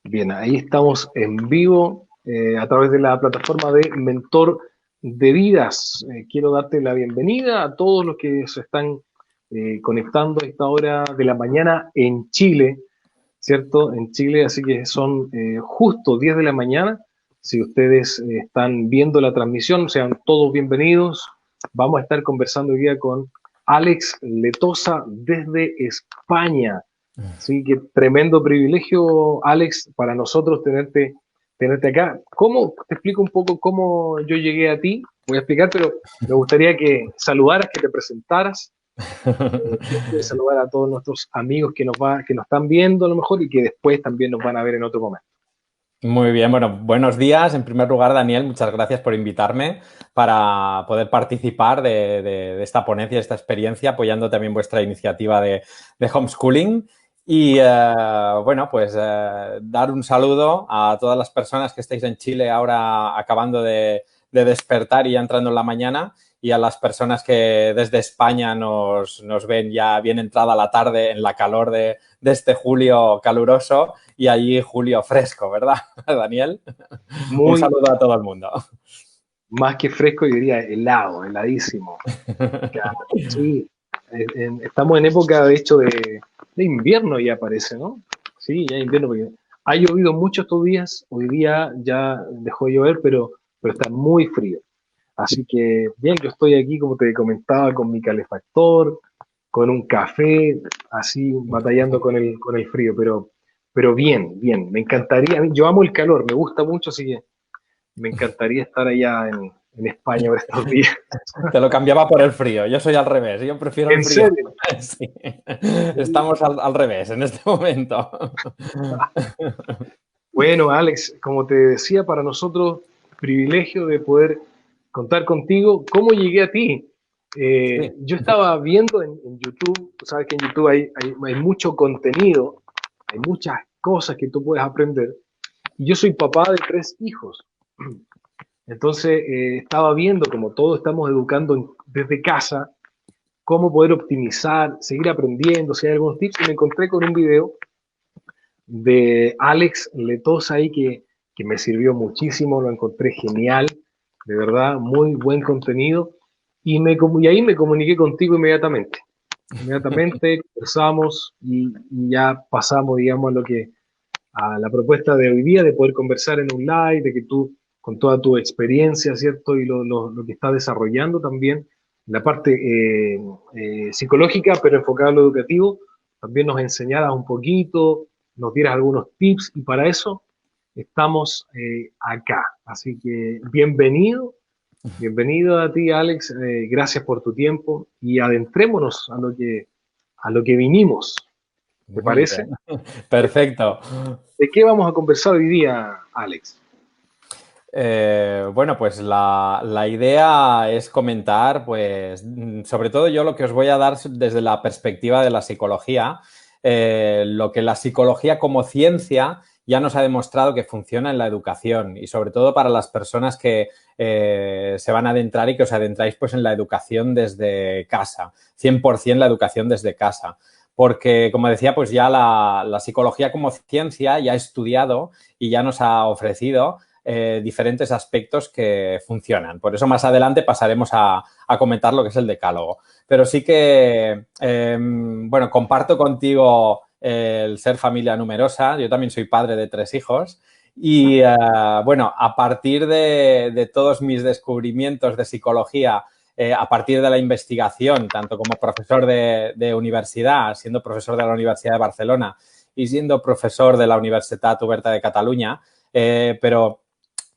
Bien, ahí estamos en vivo a través de la plataforma de Mentor de Vidas. Quiero darte la bienvenida a todos los que se están conectando a esta hora de la mañana en Chile, ¿cierto? En Chile, así que son justo 10 de la mañana. Si ustedes están viendo la transmisión, sean todos bienvenidos. Vamos a estar conversando hoy día con Alex Letosa desde España. Sí, qué tremendo privilegio, Alex, para nosotros tenerte acá. ¿Cómo? Te explico un poco cómo yo llegué a ti. Voy a explicar, pero me gustaría que saludaras, que te presentaras. Quiero saludar a todos nuestros amigos que nos están viendo a lo mejor y que después también nos van a ver en otro momento. Muy bien, bueno, buenos días. En primer lugar, Daniel, muchas gracias por invitarme para poder participar de esta ponencia, de esta experiencia, apoyando también vuestra iniciativa de homeschooling. Y bueno, pues dar un saludo a todas las personas que estáis en Chile ahora acabando de despertar y ya entrando en la mañana, y a las personas que desde España nos ven ya bien entrada la tarde en la calor de este julio caluroso y allí julio fresco, ¿verdad, Daniel? Un Muy, saludo a todo el mundo. más que fresco, yo diría helado, heladísimo. Claro, sí, estamos en época, de hecho, de invierno ya parece, ¿no? Sí, ya invierno, porque ha llovido mucho estos días, hoy día ya dejó de llover, pero está muy frío. Así que, bien, yo estoy aquí, como te comentaba, con mi calefactor, con un café, así batallando con el frío, pero bien, bien, me encantaría, yo amo el calor, me gusta mucho, así que me encantaría estar allá en España por estos días. Te lo cambiaba por el frío. Yo soy al revés. Yo prefiero el ¿En frío. serio? Sí. Estamos al revés en este momento. Bueno, Alex, como te decía, para nosotros, privilegio de poder contar contigo. ¿Cómo llegué a ti? Sí. Yo estaba viendo en YouTube, tú sabes que en YouTube hay mucho contenido, hay muchas cosas que tú puedes aprender. Y yo soy papá de 3 hijos. Entonces, estaba viendo, como todos estamos educando desde casa, cómo poder optimizar, seguir aprendiendo, si hay algunos tips. Y me encontré con un video de Alex Letosa ahí que me sirvió muchísimo, lo encontré genial, de verdad, muy buen contenido. Y ahí me comuniqué contigo inmediatamente. Inmediatamente conversamos y ya pasamos, digamos, a la propuesta de hoy día de poder conversar en un live, de que tú, con toda tu experiencia, ¿cierto? Y lo que estás desarrollando también, la parte psicológica, pero enfocada en lo educativo, también nos enseñaras un poquito, nos dieras algunos tips, y para eso estamos acá. Así que bienvenido, bienvenido a ti, Alex, gracias por tu tiempo, y adentrémonos a lo que vinimos, ¿te Muy parece? bien. Perfecto. ¿De qué vamos a conversar hoy día, Alex? Bueno, pues la idea es comentar, pues, sobre todo yo lo que os voy a dar desde la perspectiva de la psicología, lo que la psicología como ciencia ya nos ha demostrado que funciona en la educación, y sobre todo para las personas que se van a adentrar y que os adentráis pues en la educación desde casa, 100% la educación desde casa. Porque, como decía, pues ya la psicología como ciencia ya ha estudiado y ya nos ha ofrecido diferentes aspectos que funcionan. Por eso más adelante pasaremos a comentar lo que es el decálogo. Pero sí que, bueno, comparto contigo el ser familia numerosa. Yo también soy padre de 3 hijos. Y bueno, a partir de todos mis descubrimientos de psicología, a partir de la investigación, tanto como profesor de universidad, siendo profesor de la Universidad de Barcelona y siendo profesor de la Universitat Oberta de Cataluña, pero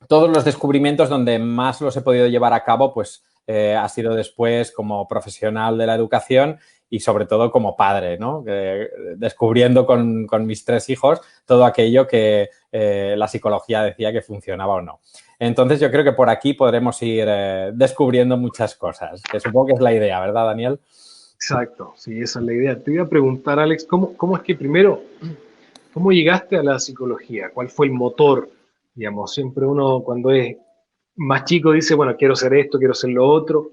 todos los descubrimientos donde más los he podido llevar a cabo, pues ha sido después como profesional de la educación y sobre todo como padre, ¿no? Descubriendo con mis 3 hijos todo aquello que la psicología decía que funcionaba o no. Entonces yo creo que por aquí podremos ir descubriendo muchas cosas, que supongo que es la idea, ¿verdad, Daniel? Exacto, sí, esa es la idea. Te iba a preguntar, Alex, ¿cómo es que primero, cómo llegaste a la psicología? ¿Cuál fue el motor? Digamos, siempre uno cuando es más chico dice, bueno, quiero ser esto, quiero ser lo otro,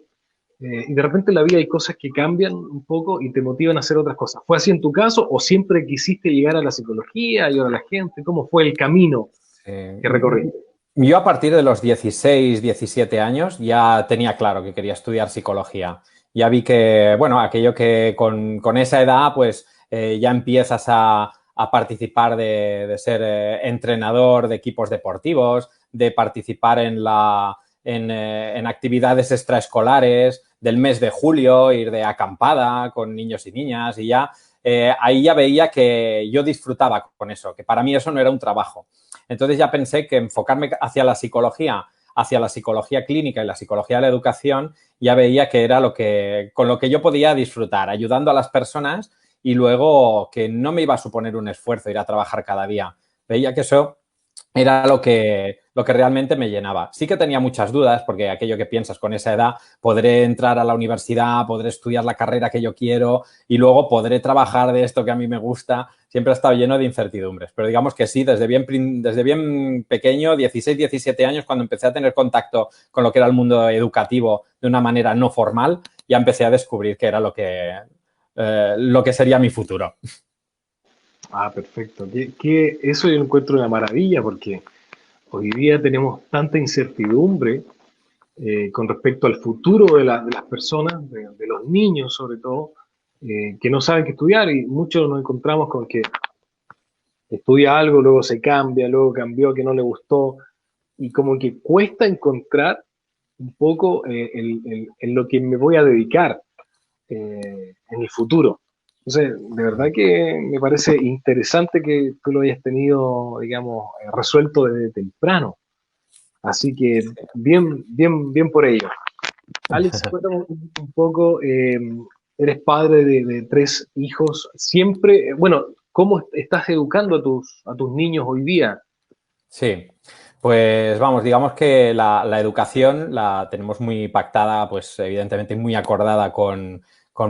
y de repente en la vida hay cosas que cambian un poco y te motivan a hacer otras cosas. ¿Fue así en tu caso o siempre quisiste llegar a la psicología, ayudar a la gente? ¿Cómo fue el camino que recorriste? Yo a partir de los 16, 17 años ya tenía claro que quería estudiar psicología. Ya vi que, bueno, aquello que con esa edad pues ya empiezas a participar de ser entrenador de equipos deportivos, de participar en actividades extraescolares, del mes de julio, ir de acampada con niños y niñas y ya ahí ya veía que yo disfrutaba con eso, que para mí eso no era un trabajo. Entonces ya pensé que enfocarme hacia la psicología clínica y la psicología de la educación, ya veía que era con lo que yo podía disfrutar, ayudando a las personas y luego que no me iba a suponer un esfuerzo ir a trabajar cada día. Veía que eso era lo que realmente me llenaba. Sí que tenía muchas dudas, porque aquello que piensas con esa edad, podré entrar a la universidad, podré estudiar la carrera que yo quiero y luego podré trabajar de esto que a mí me gusta. Siempre ha estado lleno de incertidumbres. Pero digamos que sí, desde bien pequeño, 16, 17 años, cuando empecé a tener contacto con lo que era el mundo educativo de una manera no formal, ya empecé a descubrir que era lo que sería mi futuro. Ah, perfecto. Eso yo lo encuentro una maravilla porque hoy día tenemos tanta incertidumbre con respecto al futuro de las personas, de los niños sobre todo, que no saben qué estudiar y muchos nos encontramos con que estudia algo, luego se cambia, luego cambió, que no le gustó y como que cuesta encontrar un poco en lo que me voy a dedicar en el futuro. Entonces, de verdad que me parece interesante que tú lo hayas tenido, digamos, resuelto desde temprano. Así que bien, bien, bien por ello. Alex, cuéntame un poco, eres padre de tres hijos, siempre, bueno, ¿cómo estás educando a tus niños hoy día? Sí, pues vamos, digamos que la educación la tenemos muy pactada, pues evidentemente muy acordada con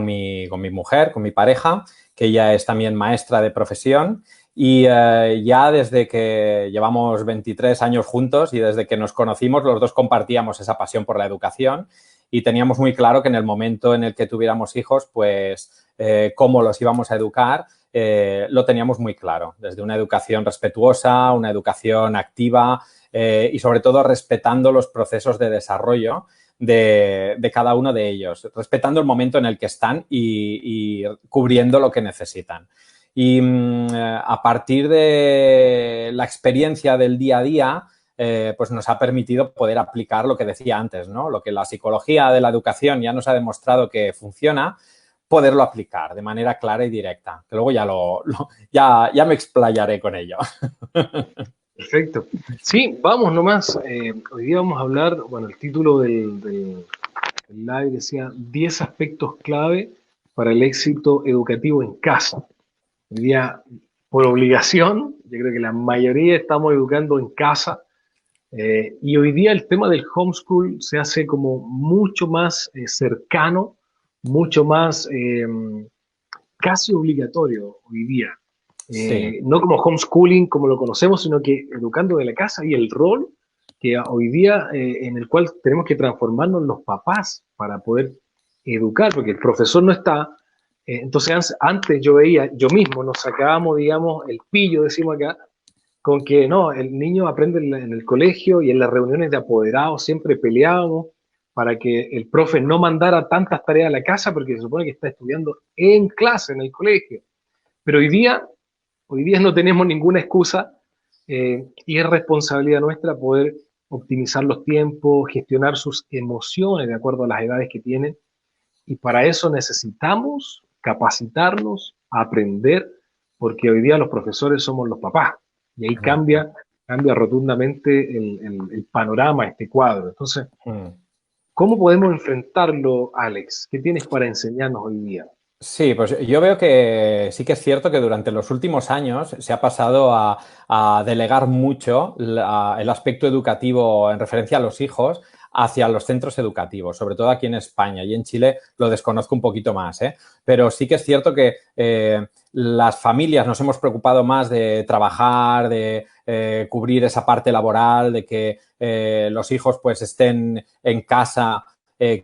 mi mujer, con mi pareja, que ella es también maestra de profesión y ya desde que llevamos 23 años juntos y desde que nos conocimos los dos compartíamos esa pasión por la educación y teníamos muy claro que en el momento en el que tuviéramos hijos, pues cómo los íbamos a educar lo teníamos muy claro, desde una educación respetuosa, una educación activa y sobre todo respetando los procesos de desarrollo de cada uno de ellos, respetando el momento en el que están y cubriendo lo que necesitan. Y a partir de la experiencia del día a día, pues nos ha permitido poder aplicar lo que decía antes, ¿no? Lo que la psicología de la educación ya nos ha demostrado que funciona, poderlo aplicar de manera clara y directa. Que luego ya me explayaré con ello. Perfecto. Sí, vamos nomás. Hoy día vamos a hablar, bueno, el título del live decía 10 aspectos clave para el éxito educativo en casa. Hoy día, por obligación, yo creo que la mayoría estamos educando en casa. Y hoy día el tema del homeschool se hace como mucho más cercano, mucho más casi obligatorio hoy día. Sí. No como homeschooling como lo conocemos, sino que educando de la casa y el rol que hoy día en el cual tenemos que transformarnos los papás para poder educar, porque el profesor no está. Entonces antes yo veía, yo mismo nos sacábamos, digamos, el pillo, decimos acá, con que no, el niño aprende en el colegio y en las reuniones de apoderados siempre peleábamos para que el profe no mandara tantas tareas a la casa porque se supone que está estudiando en clase, en el colegio. Pero hoy día no tenemos ninguna excusa y es responsabilidad nuestra poder optimizar los tiempos, gestionar sus emociones de acuerdo a las edades que tienen. Y para eso necesitamos capacitarnos, aprender, porque hoy día los profesores somos los papás. Y ahí cambia rotundamente el panorama, este cuadro. Entonces, ¿cómo podemos enfrentarlo, Alex? ¿Qué tienes para enseñarnos hoy día? Sí, pues yo veo que sí que es cierto que durante los últimos años se ha pasado a delegar mucho el aspecto educativo en referencia a los hijos hacia los centros educativos, sobre todo aquí en España y en Chile lo desconozco un poquito más, ¿eh? Pero sí que es cierto que las familias nos hemos preocupado más de trabajar, de cubrir esa parte laboral, de que los hijos pues estén en casa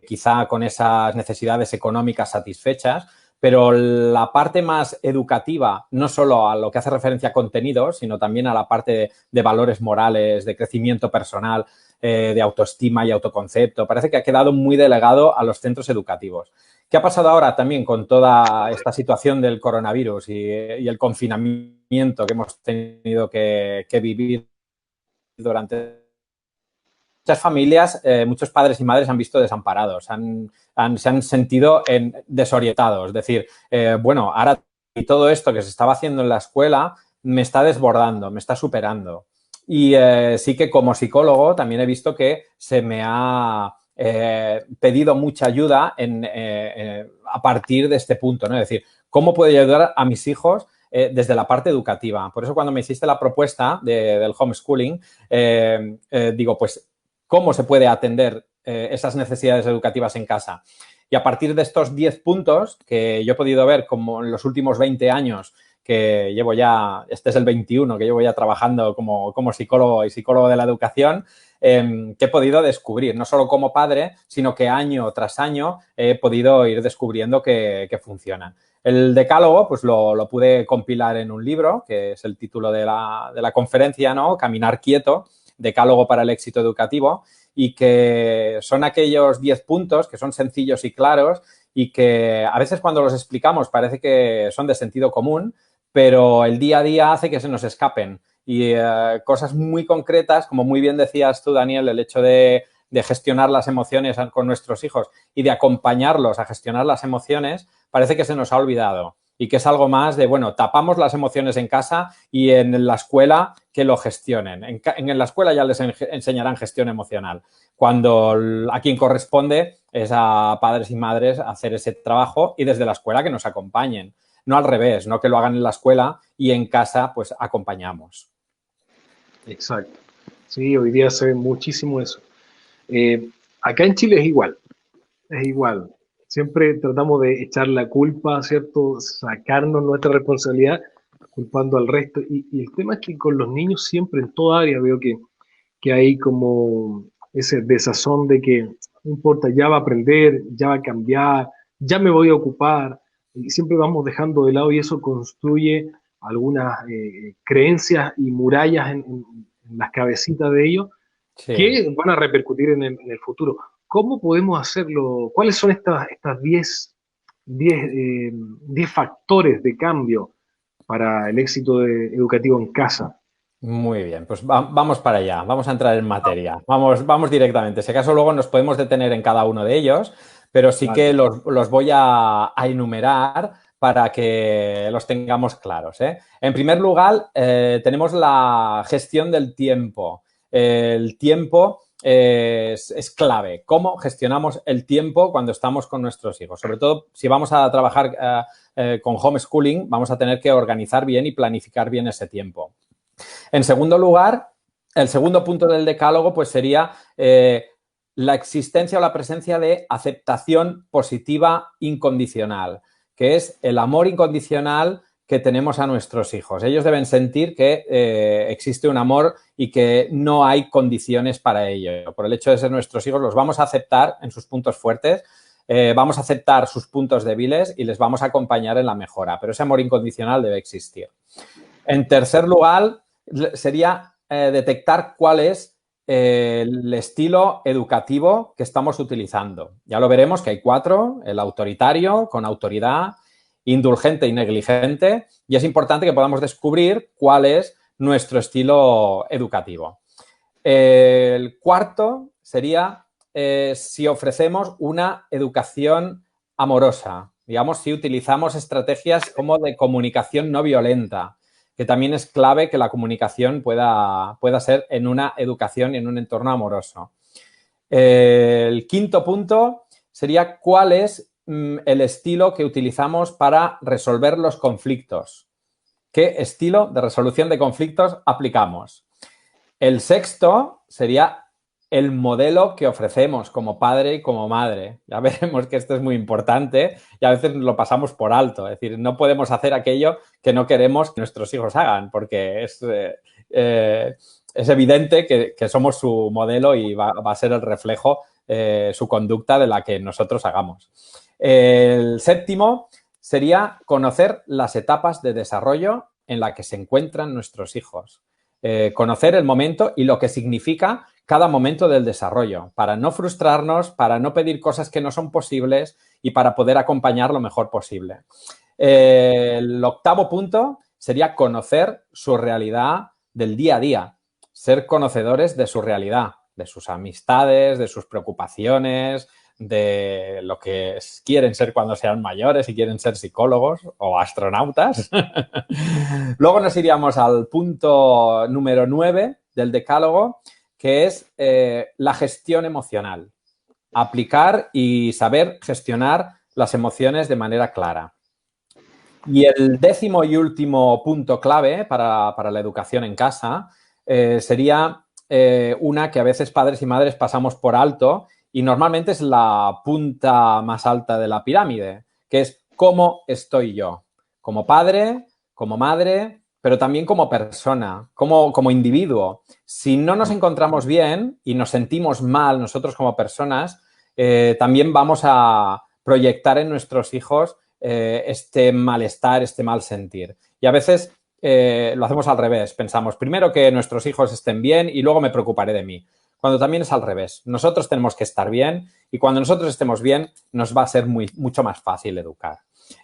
quizá con esas necesidades económicas satisfechas, pero la parte más educativa, no solo a lo que hace referencia a contenidos, sino también a la parte de valores morales, de crecimiento personal, de autoestima y autoconcepto, parece que ha quedado muy delegado a los centros educativos. ¿Qué ha pasado ahora también con toda esta situación del coronavirus y el confinamiento que hemos tenido que vivir durante muchas familias, muchos padres y madres han visto desamparados, se han sentido desorientados. Es decir, bueno, ahora y todo esto que se estaba haciendo en la escuela me está desbordando, me está superando. Y sí que como psicólogo también he visto que se me ha pedido mucha ayuda a partir de este punto, ¿no? Es decir, ¿cómo puedo ayudar a mis hijos desde la parte educativa? Por eso cuando me hiciste la propuesta del homeschooling, digo, pues, ¿cómo se puede atender esas necesidades educativas en casa? Y a partir de estos 10 puntos que yo he podido ver como en los últimos 20 años que llevo ya, este es el 21, que llevo ya trabajando como psicólogo y psicólogo de la educación, que he podido descubrir, no solo como padre, sino que año tras año he podido ir descubriendo que funcionan. El decálogo, pues lo pude compilar en un libro, que es el título de la conferencia, ¿no? Caminar quieto, decálogo para el éxito educativo, y que son aquellos 10 puntos que son sencillos y claros y que a veces cuando los explicamos parece que son de sentido común, pero el día a día hace que se nos escapen. Y cosas muy concretas, como muy bien decías tú, Daniel, el hecho de gestionar las emociones con nuestros hijos y de acompañarlos a gestionar las emociones, parece que se nos ha olvidado. Y que es algo más de, bueno, tapamos las emociones en casa y en la escuela que lo gestionen. En la escuela ya les enseñarán gestión emocional. Cuando a quien corresponde es a padres y madres hacer ese trabajo y desde la escuela que nos acompañen. No al revés, no que lo hagan en la escuela y en casa pues acompañamos. Exacto. Sí, hoy día se ve muchísimo eso. Acá en Chile es igual, es igual. Siempre tratamos de echar la culpa, ¿cierto? Sacarnos nuestra responsabilidad culpando al resto. Y el tema es que con los niños siempre en toda área veo que hay como ese desazón de que no importa, ya va a aprender, ya va a cambiar, ya me voy a ocupar. Y siempre vamos dejando de lado y eso construye algunas creencias y murallas en las cabecitas de ellos Sí. que van a repercutir en el futuro. ¿Cómo podemos hacerlo? ¿Cuáles son estas 10 factores de cambio para el éxito educativo en casa? Muy bien, pues vamos para allá, vamos a entrar en materia, vamos directamente. Si acaso luego nos podemos detener en cada uno de ellos, pero sí Vale. que los voy a enumerar para que los tengamos claros, ¿eh? En primer lugar, tenemos la gestión del tiempo. El tiempo es clave. ¿Cómo gestionamos el tiempo cuando estamos con nuestros hijos? Sobre todo si vamos a trabajar con homeschooling, vamos a tener que organizar bien y planificar bien ese tiempo. En segundo lugar, el segundo punto del decálogo pues sería la existencia o la presencia de aceptación positiva incondicional, que es el amor incondicional que tenemos a nuestros hijos. Ellos deben sentir que existe un amor y que no hay condiciones para ello. Por el hecho de ser nuestros hijos, los vamos a aceptar en sus puntos fuertes, vamos a aceptar sus puntos débiles y les vamos a acompañar en la mejora. Pero ese amor incondicional debe existir. En tercer lugar, sería detectar cuál es el estilo educativo que estamos utilizando. Ya lo veremos que hay 4, el autoritario, con autoridad, indulgente y negligente, y es importante que podamos descubrir cuál es nuestro estilo educativo. El cuarto sería si ofrecemos una educación amorosa, digamos, si utilizamos estrategias como de comunicación no violenta, que también es clave que la comunicación pueda ser en una educación y en un entorno amoroso. El quinto punto sería cuál es el estilo que utilizamos para resolver los conflictos. ¿Qué estilo de resolución de conflictos aplicamos? El sexto sería el modelo que ofrecemos como padre y como madre. Ya veremos que esto es muy importante y a veces lo pasamos por alto. Es decir, no podemos hacer aquello que no queremos que nuestros hijos hagan porque es evidente que somos su modelo y va a ser el reflejo su conducta de la que nosotros hagamos. El séptimo sería conocer las etapas de desarrollo en la que se encuentran nuestros hijos. Conocer el momento y lo que significa cada momento del desarrollo, para no frustrarnos, para no pedir cosas que no son posibles y para poder acompañar lo mejor posible. El octavo punto sería conocer su realidad del día a día, ser conocedores de su realidad, de sus amistades, de sus preocupaciones, de lo que quieren ser cuando sean mayores, si quieren ser psicólogos o astronautas. Luego nos iríamos al punto número 9 del decálogo, que es la gestión emocional. Aplicar y saber gestionar las emociones de manera clara. Y el décimo y último punto clave para la educación en casa sería una que a veces padres y madres pasamos por alto y normalmente es la punta más alta de la pirámide, que es cómo estoy yo, como padre, como madre, pero también como persona, como individuo. Si no nos encontramos bien y nos sentimos mal nosotros como personas, también vamos a proyectar en nuestros hijos este malestar, este mal sentir. Y a veces lo hacemos al revés. Pensamos primero que nuestros hijos estén bien y luego me preocuparé de mí. Cuando también es al revés. Nosotros tenemos que estar bien y cuando nosotros estemos bien nos va a ser mucho más fácil educar.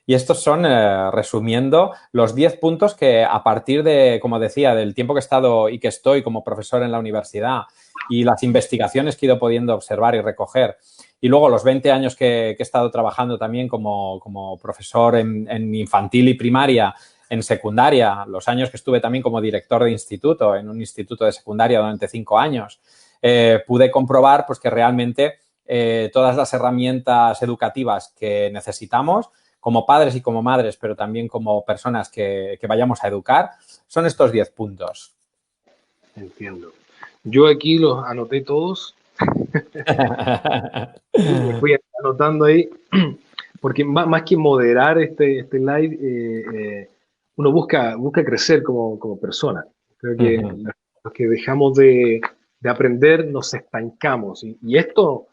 Y estos son, resumiendo, los 10 puntos que a partir de, como decía, del tiempo que he estado y que estoy como profesor en la universidad y las investigaciones que he ido pudiendo observar y recoger, y luego los 20 años que he estado trabajando también como profesor en infantil y primaria, en secundaria, los años que estuve también como director de instituto, en un instituto de secundaria durante 5 años, pude comprobar pues, que realmente todas las herramientas educativas que necesitamos como padres y como madres, pero también como personas que vayamos a educar, son estos 10 puntos. Entiendo. Yo aquí los anoté todos. Los fui anotando ahí, porque más que moderar este live, uno busca crecer como persona. Creo que los que dejamos de aprender nos estancamos. Y esto,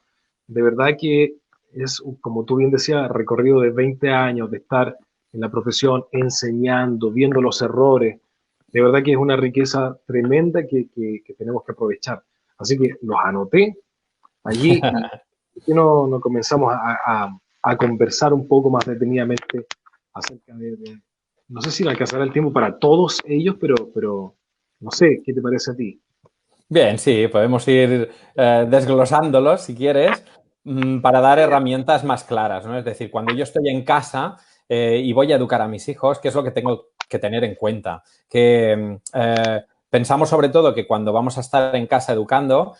de verdad que es, como tú bien decías, recorrido de 20 años de estar en la profesión, enseñando, viendo los errores. De verdad que es una riqueza tremenda que tenemos que aprovechar. Así que los anoté allí y no comenzamos a conversar un poco más detenidamente acerca no sé si le alcanzará el tiempo para todos ellos, pero no sé, ¿qué te parece a ti? Bien, sí, podemos ir desglosándolos si quieres para dar herramientas más claras, ¿no? Es decir, cuando yo estoy en casa y voy a educar a mis hijos, ¿qué es lo que tengo que tener en cuenta? Que pensamos sobre todo que cuando vamos a estar en casa educando,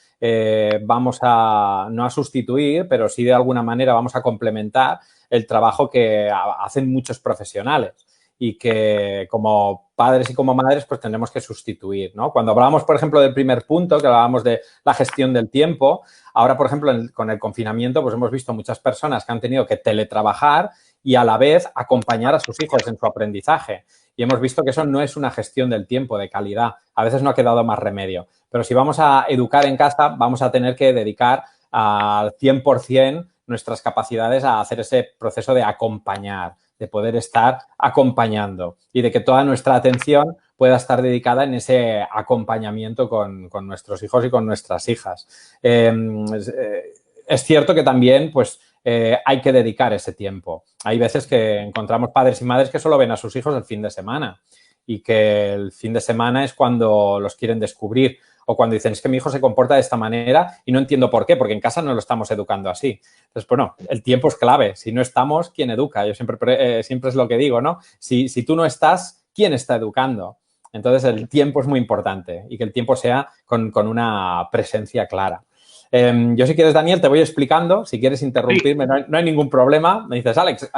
vamos a, no a sustituir, pero sí de alguna manera vamos a complementar el trabajo que hacen muchos profesionales y que como padres y como madres pues tendremos que sustituir, ¿no? Cuando hablábamos, por ejemplo, del primer punto, que hablábamos de la gestión del tiempo, ahora, por ejemplo, con el confinamiento pues hemos visto muchas personas que han tenido que teletrabajar y a la vez acompañar a sus hijos en su aprendizaje. Y hemos visto que eso no es una gestión del tiempo de calidad. A veces no ha quedado más remedio. Pero si vamos a educar en casa, vamos a tener que dedicar al 100% nuestras capacidades a hacer ese proceso de acompañar, de poder estar acompañando y de que toda nuestra atención pueda estar dedicada en ese acompañamiento con nuestros hijos y con nuestras hijas. Es cierto que también pues, hay que dedicar ese tiempo. Hay veces que encontramos padres y madres que solo ven a sus hijos el fin de semana y que el fin de semana es cuando los quieren descubrir o cuando dicen es que mi hijo se comporta de esta manera y no entiendo por qué, porque en casa no lo estamos educando así. Entonces, bueno, el tiempo es clave. Si no estamos, ¿quién educa? Yo siempre es lo que digo, ¿no? Si tú no estás, ¿quién está educando? Entonces, el tiempo es muy importante y que el tiempo sea con una presencia clara. Yo si quieres, Daniel, te voy explicando. Si quieres interrumpirme, sí. No hay ningún problema. Me dices, Alex,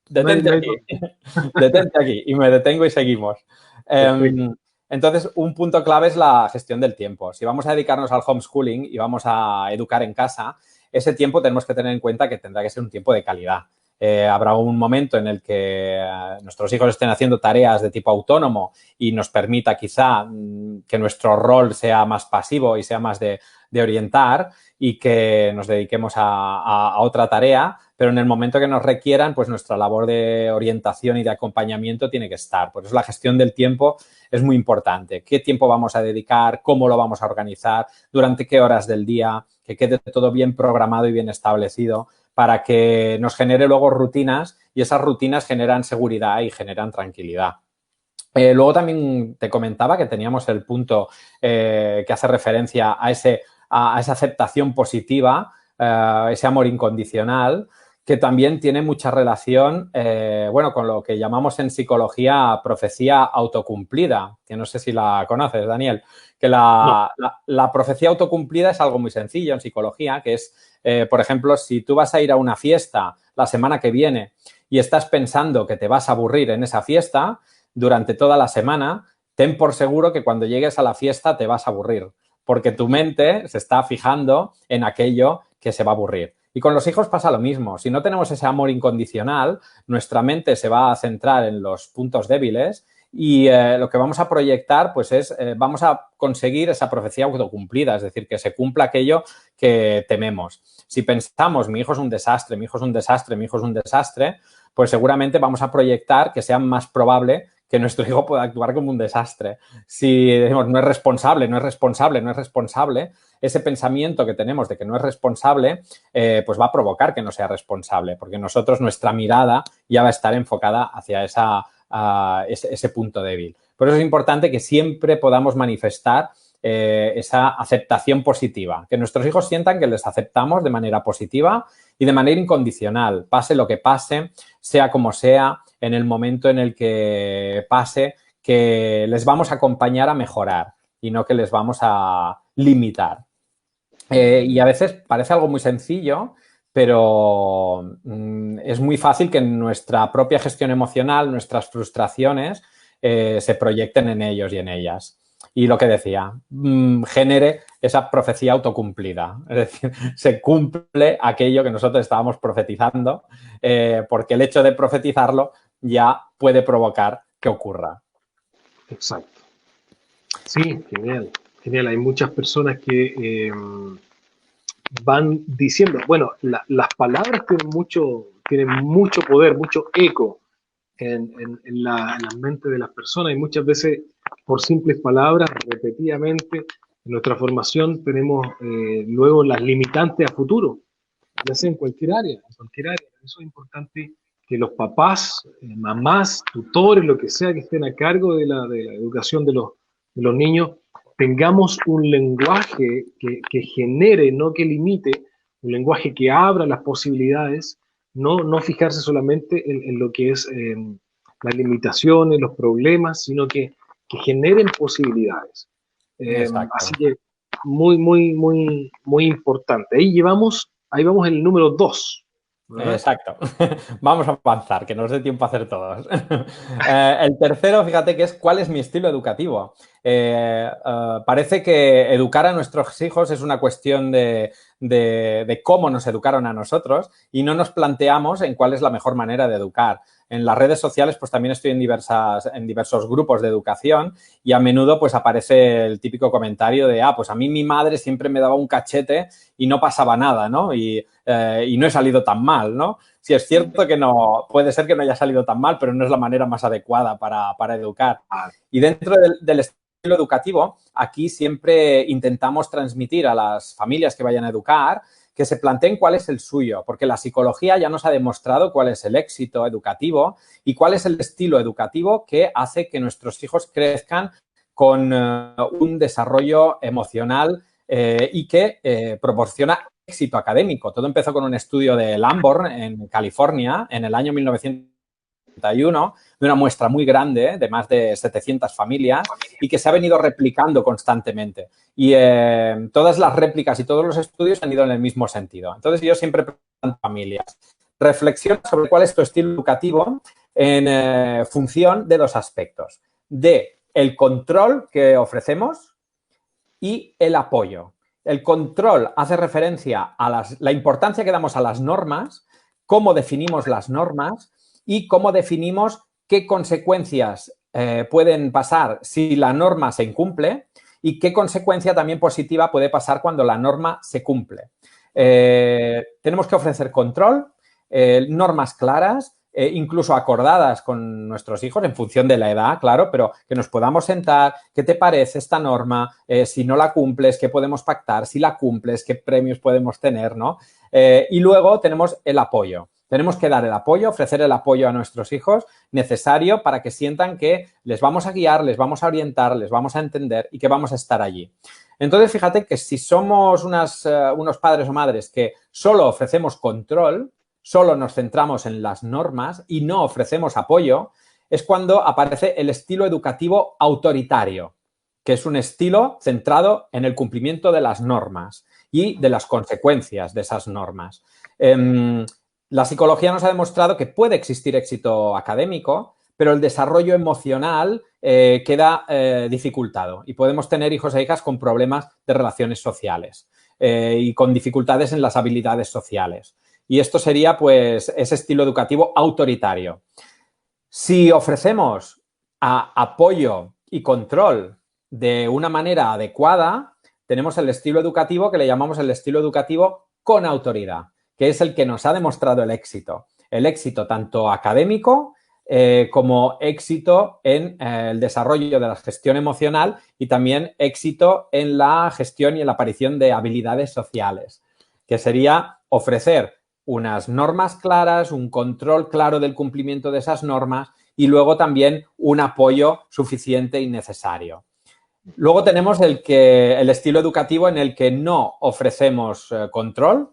detente aquí. Detente aquí. Y me detengo y seguimos. Entonces, un punto clave es la gestión del tiempo. Si vamos a dedicarnos al homeschooling y vamos a educar en casa, ese tiempo tenemos que tener en cuenta que tendrá que ser un tiempo de calidad. Habrá un momento en el que nuestros hijos estén haciendo tareas de tipo autónomo y nos permita quizá que nuestro rol sea más pasivo y sea más de de orientar y que nos dediquemos a otra tarea, pero en el momento que nos requieran, pues nuestra labor de orientación y de acompañamiento tiene que estar. Por eso la gestión del tiempo es muy importante. ¿Qué tiempo vamos a dedicar? ¿Cómo lo vamos a organizar? ¿Durante qué horas del día? Que quede todo bien programado y bien establecido para que nos genere luego rutinas y esas rutinas generan seguridad y generan tranquilidad. Luego también te comentaba que teníamos el punto que hace referencia a esa aceptación positiva, ese amor incondicional, que también tiene mucha relación, bueno, con lo que llamamos en psicología profecía autocumplida, que no sé si la conoces, Daniel, que No. la profecía autocumplida es algo muy sencillo en psicología, que es, por ejemplo, si tú vas a ir a una fiesta la semana que viene y estás pensando que te vas a aburrir en esa fiesta, durante toda la semana, ten por seguro que cuando llegues a la fiesta te vas a aburrir, porque tu mente se está fijando en aquello que se va a aburrir. Y con los hijos pasa lo mismo. Si no tenemos ese amor incondicional, nuestra mente se va a centrar en los puntos débiles y lo que vamos a proyectar pues vamos a conseguir esa profecía autocumplida, es decir, que se cumpla aquello que tememos. Si pensamos, mi hijo es un desastre, mi hijo es un desastre, mi hijo es un desastre, pues seguramente vamos a proyectar que sea más probable que nuestro hijo pueda actuar como un desastre. Si decimos no es responsable, no es responsable, no es responsable, ese pensamiento que tenemos de que no es responsable, pues va a provocar que no sea responsable, porque nosotros, nuestra mirada ya va a estar enfocada hacia ese punto débil. Por eso es importante que siempre podamos manifestar esa aceptación positiva, que nuestros hijos sientan que les aceptamos de manera positiva y de manera incondicional, pase lo que pase, sea como sea, en el momento en el que pase, que les vamos a acompañar a mejorar y no que les vamos a limitar. Y a veces parece algo muy sencillo, pero es muy fácil que en nuestra propia gestión emocional, nuestras frustraciones, se proyecten en ellos y en ellas. Y lo que decía, genere esa profecía autocumplida. Es decir, se cumple aquello que nosotros estábamos profetizando, porque el hecho de profetizarlo ya puede provocar que ocurra. Exacto. Sí, genial. Genial. Hay muchas personas que van diciendo, bueno, las palabras tienen mucho poder, mucho eco en la mente de las personas y muchas veces por simples palabras, repetidamente, en nuestra formación tenemos luego las limitantes a futuro, ya sea en cualquier área, en cualquier área. Eso es importante que los papás, mamás, tutores, lo que sea que estén a cargo de la educación de los niños, tengamos un lenguaje que genere, no que limite, un lenguaje que abra las posibilidades, no fijarse solamente en lo que es las limitaciones, los problemas, sino que generen posibilidades. Así Exacto. que muy, muy, muy, muy importante. Ahí vamos en el número 2, ¿verdad? Exacto. Vamos a avanzar, que nos dé tiempo a hacer todos. El tercero, fíjate que es ¿cuál es mi estilo educativo? Parece que educar a nuestros hijos es una cuestión de cómo nos educaron a nosotros y no nos planteamos en cuál es la mejor manera de educar. En las redes sociales pues también estoy en diversos grupos de educación y a menudo pues aparece el típico comentario de pues a mí mi madre siempre me daba un cachete y no pasaba nada, ¿no? Y no he salido tan mal, ¿no? Sí, es cierto que no, puede ser que no haya salido tan mal, pero no es la manera más adecuada para educar. Y dentro del estilo educativo, aquí siempre intentamos transmitir a las familias que vayan a educar que se planteen cuál es el suyo, porque la psicología ya nos ha demostrado cuál es el éxito educativo y cuál es el estilo educativo que hace que nuestros hijos crezcan con un desarrollo emocional y que proporciona éxito académico. Todo empezó con un estudio de Lamborn en California en el año 1971, de una muestra muy grande de más de 700 familias y que se ha venido replicando constantemente. Y todas las réplicas y todos los estudios han ido en el mismo sentido. Entonces, yo siempre pregunto a familias, reflexiona sobre cuál es tu estilo educativo en función de dos aspectos. De el control que ofrecemos y el apoyo. El control hace referencia a la importancia que damos a las normas, cómo definimos las normas y cómo definimos qué consecuencias pueden pasar si la norma se incumple y qué consecuencia también positiva puede pasar cuando la norma se cumple. Tenemos que ofrecer control, normas claras, incluso acordadas con nuestros hijos en función de la edad, claro, pero que nos podamos sentar, ¿qué te parece esta norma? Si no la cumples, ¿qué podemos pactar? Si la cumples, ¿qué premios podemos tener? ¿No? Y luego tenemos el apoyo. Tenemos que dar el apoyo, ofrecer el apoyo a nuestros hijos necesario para que sientan que les vamos a guiar, les vamos a orientar, les vamos a entender y que vamos a estar allí. Entonces, fíjate que si somos unos padres o madres que solo ofrecemos control, solo nos centramos en las normas y no ofrecemos apoyo, es cuando aparece el estilo educativo autoritario, que es un estilo centrado en el cumplimiento de las normas y de las consecuencias de esas normas. La psicología nos ha demostrado que puede existir éxito académico, pero el desarrollo emocional queda dificultado y podemos tener hijos e hijas con problemas de relaciones sociales y con dificultades en las habilidades sociales. Y esto sería, pues, ese estilo educativo autoritario. Si ofrecemos apoyo y control de una manera adecuada, tenemos el estilo educativo que le llamamos el estilo educativo con autoridad, que es el que nos ha demostrado el éxito. El éxito tanto académico como éxito en el desarrollo de la gestión emocional y también éxito en la gestión y en la aparición de habilidades sociales, que sería ofrecer unas normas claras, un control claro del cumplimiento de esas normas y luego también un apoyo suficiente y necesario. Luego tenemos el estilo educativo en el que no ofrecemos control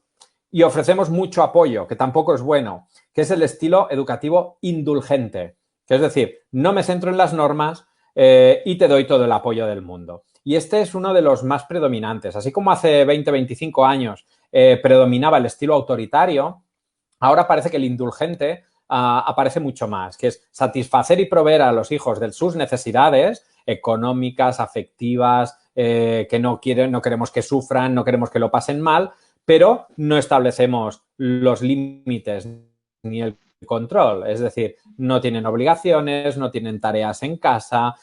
y ofrecemos mucho apoyo, que tampoco es bueno, que es el estilo educativo indulgente, que es decir, no me centro en las normas y te doy todo el apoyo del mundo. Y este es uno de los más predominantes. Así como hace 20, 25 años predominaba el estilo autoritario, ahora parece que el indulgente aparece mucho más, que es satisfacer y proveer a los hijos de sus necesidades económicas, afectivas, que no queremos que sufran, no queremos que lo pasen mal, pero no establecemos los límites ni el control. Es decir, no tienen obligaciones, no tienen tareas en casa,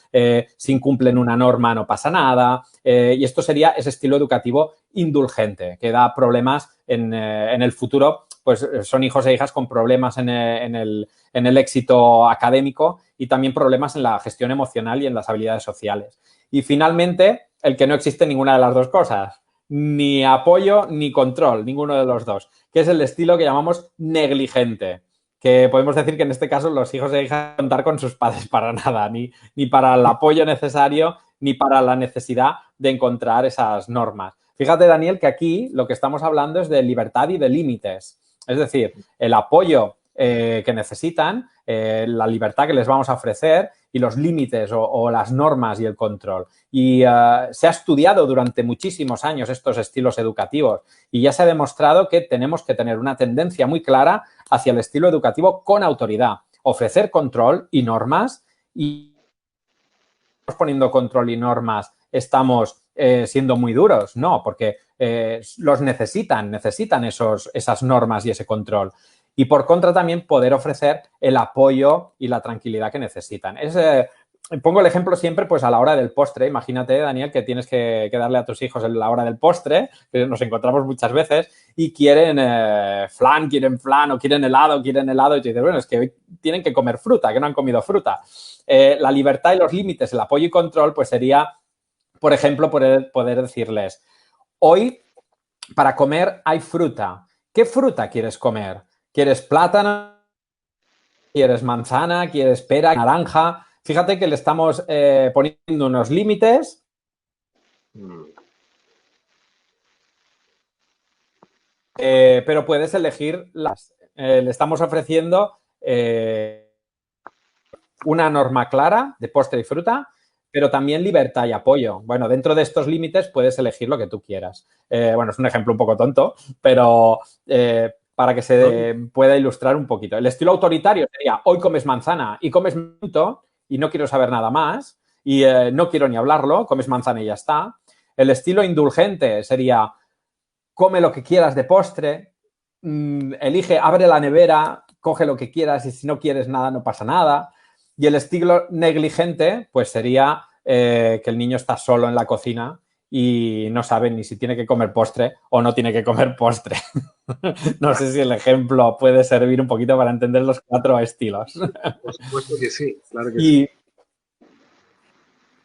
si incumplen una norma no pasa nada. Y esto sería ese estilo educativo indulgente, que da problemas en el futuro. Pues son hijos e hijas con problemas en el éxito académico y también problemas en la gestión emocional y en las habilidades sociales. Y finalmente, el que no existe ninguna de las dos cosas. Ni apoyo ni control, ninguno de los dos, que es el estilo que llamamos negligente, que podemos decir que en este caso los hijos e hijas no contar con sus padres para nada, ni para el apoyo necesario, ni para la necesidad de encontrar esas normas. Fíjate, Daniel, que aquí lo que estamos hablando es de libertad y de límites, es decir, el apoyo que necesitan, la libertad que les vamos a ofrecer y los límites o las normas y el control. Y se ha estudiado durante muchísimos años estos estilos educativos y ya se ha demostrado que tenemos que tener una tendencia muy clara hacia el estilo educativo con autoridad, ofrecer control y normas y poniendo control y normas estamos siendo muy duros, no, porque los necesitan esas normas y ese control. Y por contra también poder ofrecer el apoyo y la tranquilidad que necesitan. Pongo el ejemplo siempre pues a la hora del postre. Imagínate, Daniel, que tienes que darle a tus hijos la hora del postre, que nos encontramos muchas veces, y quieren flan o quieren helado, y tú dices, bueno, es que hoy tienen que comer fruta, que no han comido fruta. La libertad y los límites, el apoyo y control, pues sería, por ejemplo, poder decirles, hoy para comer hay fruta. ¿Qué fruta quieres comer? ¿Quieres plátano? ¿Quieres manzana? ¿Quieres pera? ¿Naranja? Fíjate que le estamos poniendo unos límites. Pero puedes elegir le estamos ofreciendo una norma clara de postre y fruta, pero también libertad y apoyo. Bueno, dentro de estos límites puedes elegir lo que tú quieras. Bueno, es un ejemplo un poco tonto, pero para que se pueda ilustrar un poquito. El estilo autoritario sería, hoy comes manzana y comes fruto y no quiero saber nada más y no quiero ni hablarlo, comes manzana y ya está. El estilo indulgente sería, come lo que quieras de postre, abre la nevera, coge lo que quieras y si no quieres nada no pasa nada. Y el estilo negligente, pues sería, que el niño está solo en la cocina y no sabe ni si tiene que comer postre o no tiene que comer postre. No sé si el ejemplo puede servir un poquito para entender los 4 estilos. Por supuesto que sí, claro que sí.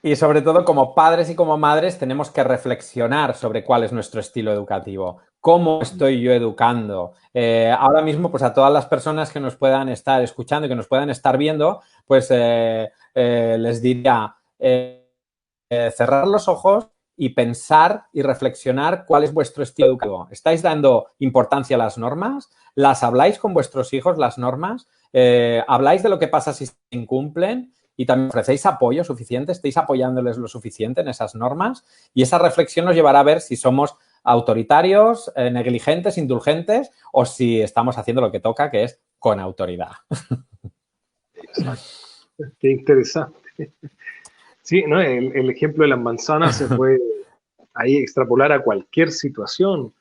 Y, y sobre todo, como padres y como madres, tenemos que reflexionar sobre cuál es nuestro estilo educativo. ¿Cómo estoy yo educando? Ahora mismo, pues a todas las personas que nos puedan estar escuchando y que nos puedan estar viendo, pues les diría cerrar los ojos y pensar y reflexionar cuál es vuestro estilo educativo. ¿Estáis dando importancia a las normas? ¿Las habláis con vuestros hijos, las normas? ¿Habláis de lo que pasa si se incumplen? Y también ofrecéis apoyo suficiente, estáis apoyándoles lo suficiente en esas normas, y esa reflexión nos llevará a ver si somos autoritarios, negligentes, indulgentes, o si estamos haciendo lo que toca, que es con autoridad. Exacto. Qué interesante. Sí, ¿no? El ejemplo de las manzanas se puede ahí extrapolar a cualquier situación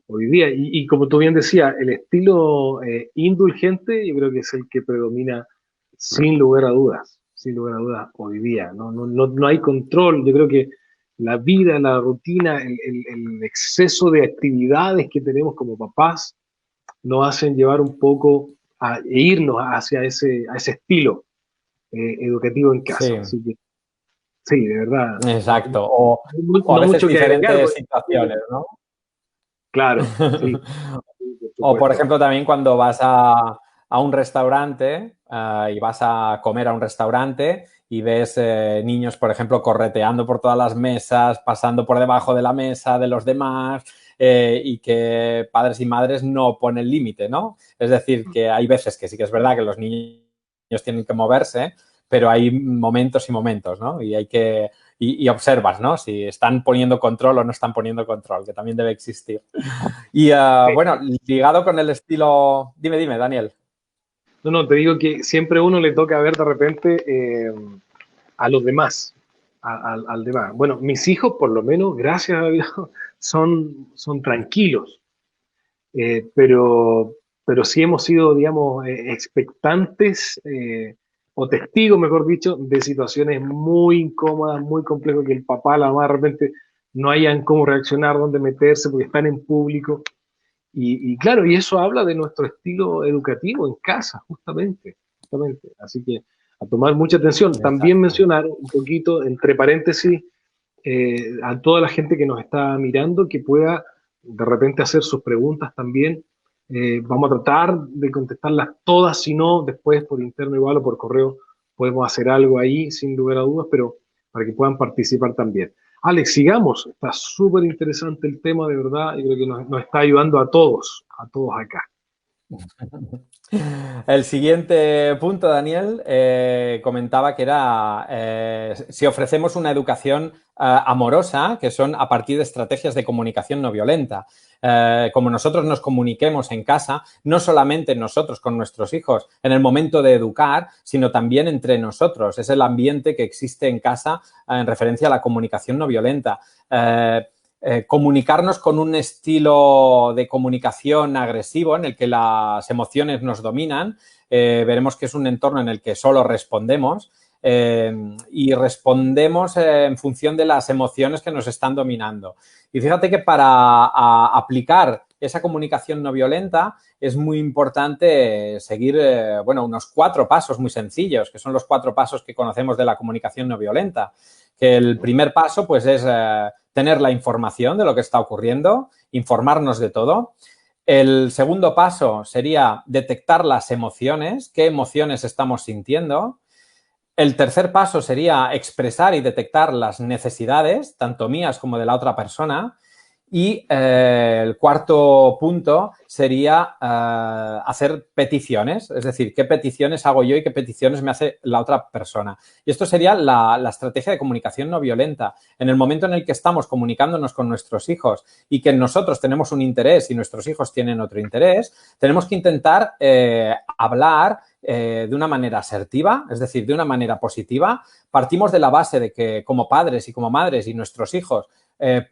hoy día. Y como tú bien decías, el estilo indulgente yo creo que es el que predomina sin lugar a dudas hoy día. No hay control. Yo creo que la vida, la rutina, el exceso de actividades que tenemos como papás nos hacen llevar un poco a irnos hacia a ese estilo educativo en casa. Sí, Así que sí, de verdad. exacto. O a No veces mucho que agregar. diferentes situaciones, ¿no? Claro, sí, por O, por supuesto. ejemplo, también cuando vas a un restaurante y vas a comer a un restaurante y ves niños, por ejemplo, correteando por todas las mesas, pasando por debajo de la mesa de los demás y que padres y madres no ponen límite, ¿no? Es decir, que hay veces que sí que es verdad que los niños tienen que moverse, pero hay momentos y momentos, ¿no? Y hay que... Y observas, ¿no? Si están poniendo control o no están poniendo control, que también debe existir. Y Sí. bueno, ligado con el estilo... Dime, Daniel. No, te digo que siempre a uno le toca ver de repente a los demás, al demás. Bueno, mis hijos, por lo menos, gracias a Dios, son tranquilos, eh, pero, pero sí hemos sido, digamos, expectantes o testigos, mejor dicho, de situaciones muy incómodas, muy complejas, que el papá, la mamá de repente no hayan cómo reaccionar, dónde meterse, porque están en público. Y claro, y eso habla de nuestro estilo educativo en casa, justamente, justamente. Así que a tomar mucha atención. También Exacto. mencionar un poquito, entre paréntesis, a toda la gente que nos está mirando, que pueda de repente hacer sus preguntas también. Vamos a tratar de contestarlas todas, si no, después por interno igual o por correo podemos hacer algo ahí, sin lugar a dudas, pero para que puedan participar también. Alex, sigamos. Está súper interesante el tema, de verdad. Yo creo que nos está ayudando a todos acá. El siguiente punto, Daniel, comentaba que era si ofrecemos una educación amorosa, que son a partir de estrategias de comunicación no violenta. Como nosotros nos comuniquemos en casa, no solamente nosotros con nuestros hijos en el momento de educar, sino también entre nosotros. Es el ambiente que existe en casa en referencia a la comunicación no violenta. Comunicarnos con un estilo de comunicación agresivo en el que las emociones nos dominan. Veremos que es un entorno en el que solo respondemos y respondemos en función de las emociones que nos están dominando. Y fíjate que para aplicar esa comunicación no violenta es muy importante seguir, bueno, unos 4 pasos muy sencillos, que son los 4 pasos que conocemos de la comunicación no violenta. Que el primer paso, pues, es tener la información de lo que está ocurriendo, informarnos de todo. El segundo paso sería detectar las emociones, qué emociones estamos sintiendo. El tercer paso sería expresar y detectar las necesidades, tanto mías como de la otra persona. Y el cuarto punto sería hacer peticiones, es decir, qué peticiones hago yo y qué peticiones me hace la otra persona. Y esto sería la estrategia de comunicación no violenta. En el momento en el que estamos comunicándonos con nuestros hijos y que nosotros tenemos un interés y nuestros hijos tienen otro interés, tenemos que intentar hablar de una manera asertiva, es decir, de una manera positiva. Partimos de la base de que como padres y como madres y nuestros hijos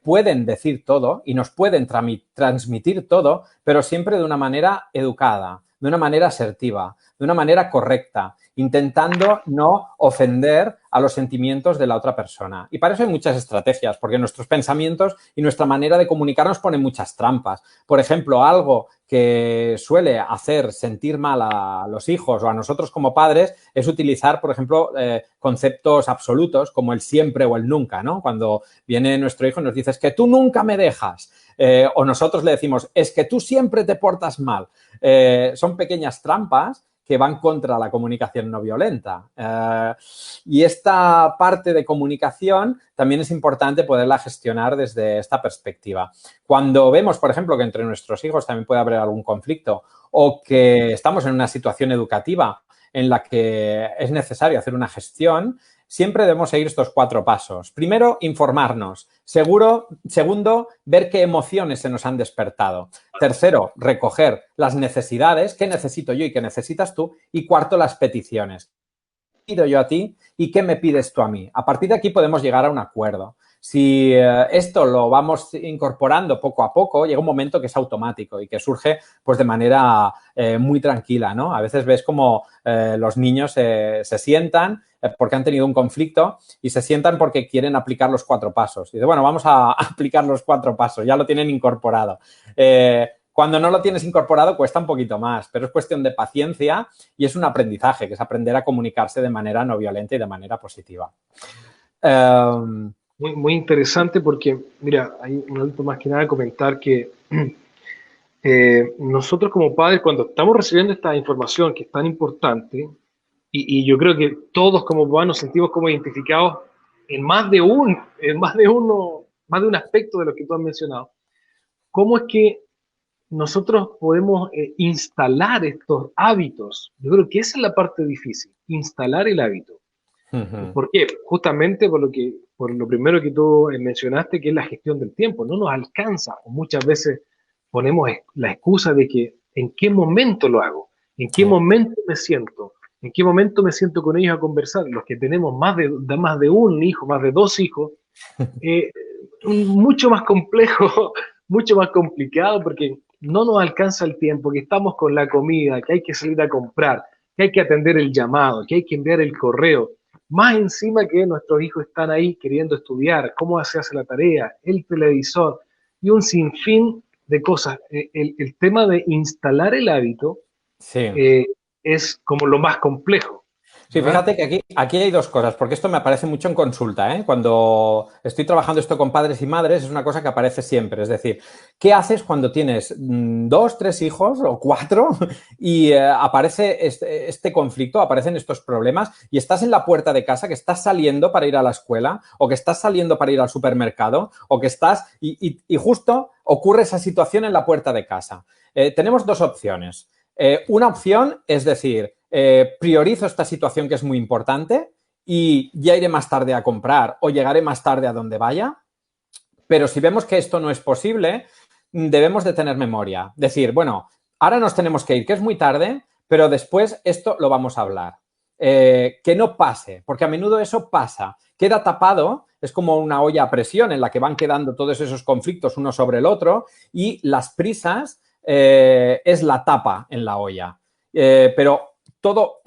pueden decir todo y nos pueden transmitir todo, pero siempre de una manera educada. de una manera asertiva, de una manera correcta, intentando no ofender a los sentimientos de la otra persona. Y para eso hay muchas estrategias, porque nuestros pensamientos y nuestra manera de comunicarnos ponen muchas trampas. Por ejemplo, algo que suele hacer sentir mal a los hijos o a nosotros como padres es utilizar, por ejemplo, conceptos absolutos como el siempre o el nunca, ¿no? Cuando viene nuestro hijo y nos dice, es que tú nunca me dejas. O nosotros le decimos, es que tú siempre te portas mal. Son pequeñas trampas que van contra la comunicación no violenta. Y esta parte de comunicación también es importante poderla gestionar desde esta perspectiva. Cuando vemos, por ejemplo, que entre nuestros hijos también puede haber algún conflicto o que estamos en una situación educativa en la que es necesario hacer una gestión, siempre debemos seguir estos 4 pasos. Primero, informarnos. Segundo, ver qué emociones se nos han despertado. Tercero, recoger las necesidades, qué necesito yo y qué necesitas tú. Y cuarto, las peticiones. ¿Qué pido yo a ti y qué me pides tú a mí? A partir de aquí podemos llegar a un acuerdo. Si esto lo vamos incorporando poco a poco, llega un momento que es automático y que surge pues de manera muy tranquila, ¿no? A veces ves como los niños se sientan porque han tenido un conflicto y se sientan porque quieren aplicar los 4 pasos. Y dice, bueno, vamos a aplicar los 4 pasos, ya lo tienen incorporado. Cuando no lo tienes incorporado cuesta un poquito más, pero es cuestión de paciencia y es un aprendizaje, que es aprender a comunicarse de manera no violenta y de manera positiva. Muy interesante porque, mira, hay un alto más que nada comentar que nosotros como padres, cuando estamos recibiendo esta información que es tan importante, y yo creo que todos como papás nos sentimos como identificados en más de un aspecto de lo que tú has mencionado, ¿cómo es que nosotros podemos instalar estos hábitos? Yo creo que esa es la parte difícil, instalar el hábito. ¿Por qué? Justamente por lo primero que tú mencionaste, que es la gestión del tiempo. No nos alcanza. Muchas veces ponemos la excusa de que en qué momento lo hago, en qué momento me siento, en qué momento me siento con ellos a conversar. Los que tenemos más de un hijo, más de 2 hijos, eh, mucho más complejo, mucho más complicado, porque no nos alcanza el tiempo, que estamos con la comida, que hay que salir a comprar, que hay que atender el llamado, que hay que enviar el correo. Más encima que nuestros hijos están ahí queriendo estudiar, cómo se hace la tarea, el televisor y un sinfín de cosas. El tema de instalar el hábito Sí. es como lo más complejo. Sí, ¿Verdad? fíjate que aquí hay 2 cosas, porque esto me aparece mucho en consulta, ¿eh? Cuando estoy trabajando esto con padres y madres, es una cosa que aparece siempre. Es decir, ¿qué haces cuando tienes 2, 3 hijos o 4 y aparece este conflicto, aparecen estos problemas y estás en la puerta de casa, que estás saliendo para ir a la escuela o que estás saliendo para ir al supermercado o que estás y justo ocurre esa situación en la puerta de casa? Tenemos 2 opciones. Una opción es decir, priorizo esta situación que es muy importante y ya iré más tarde a comprar o llegaré más tarde a donde vaya. Pero si vemos que esto no es posible, debemos de tener memoria. Decir, bueno, ahora nos tenemos que ir, que es muy tarde, pero después esto lo vamos a hablar. Que no pase, porque a menudo eso pasa. Queda tapado, es como una olla a presión en la que van quedando todos esos conflictos uno sobre el otro y las prisas es la tapa en la olla. Pero todo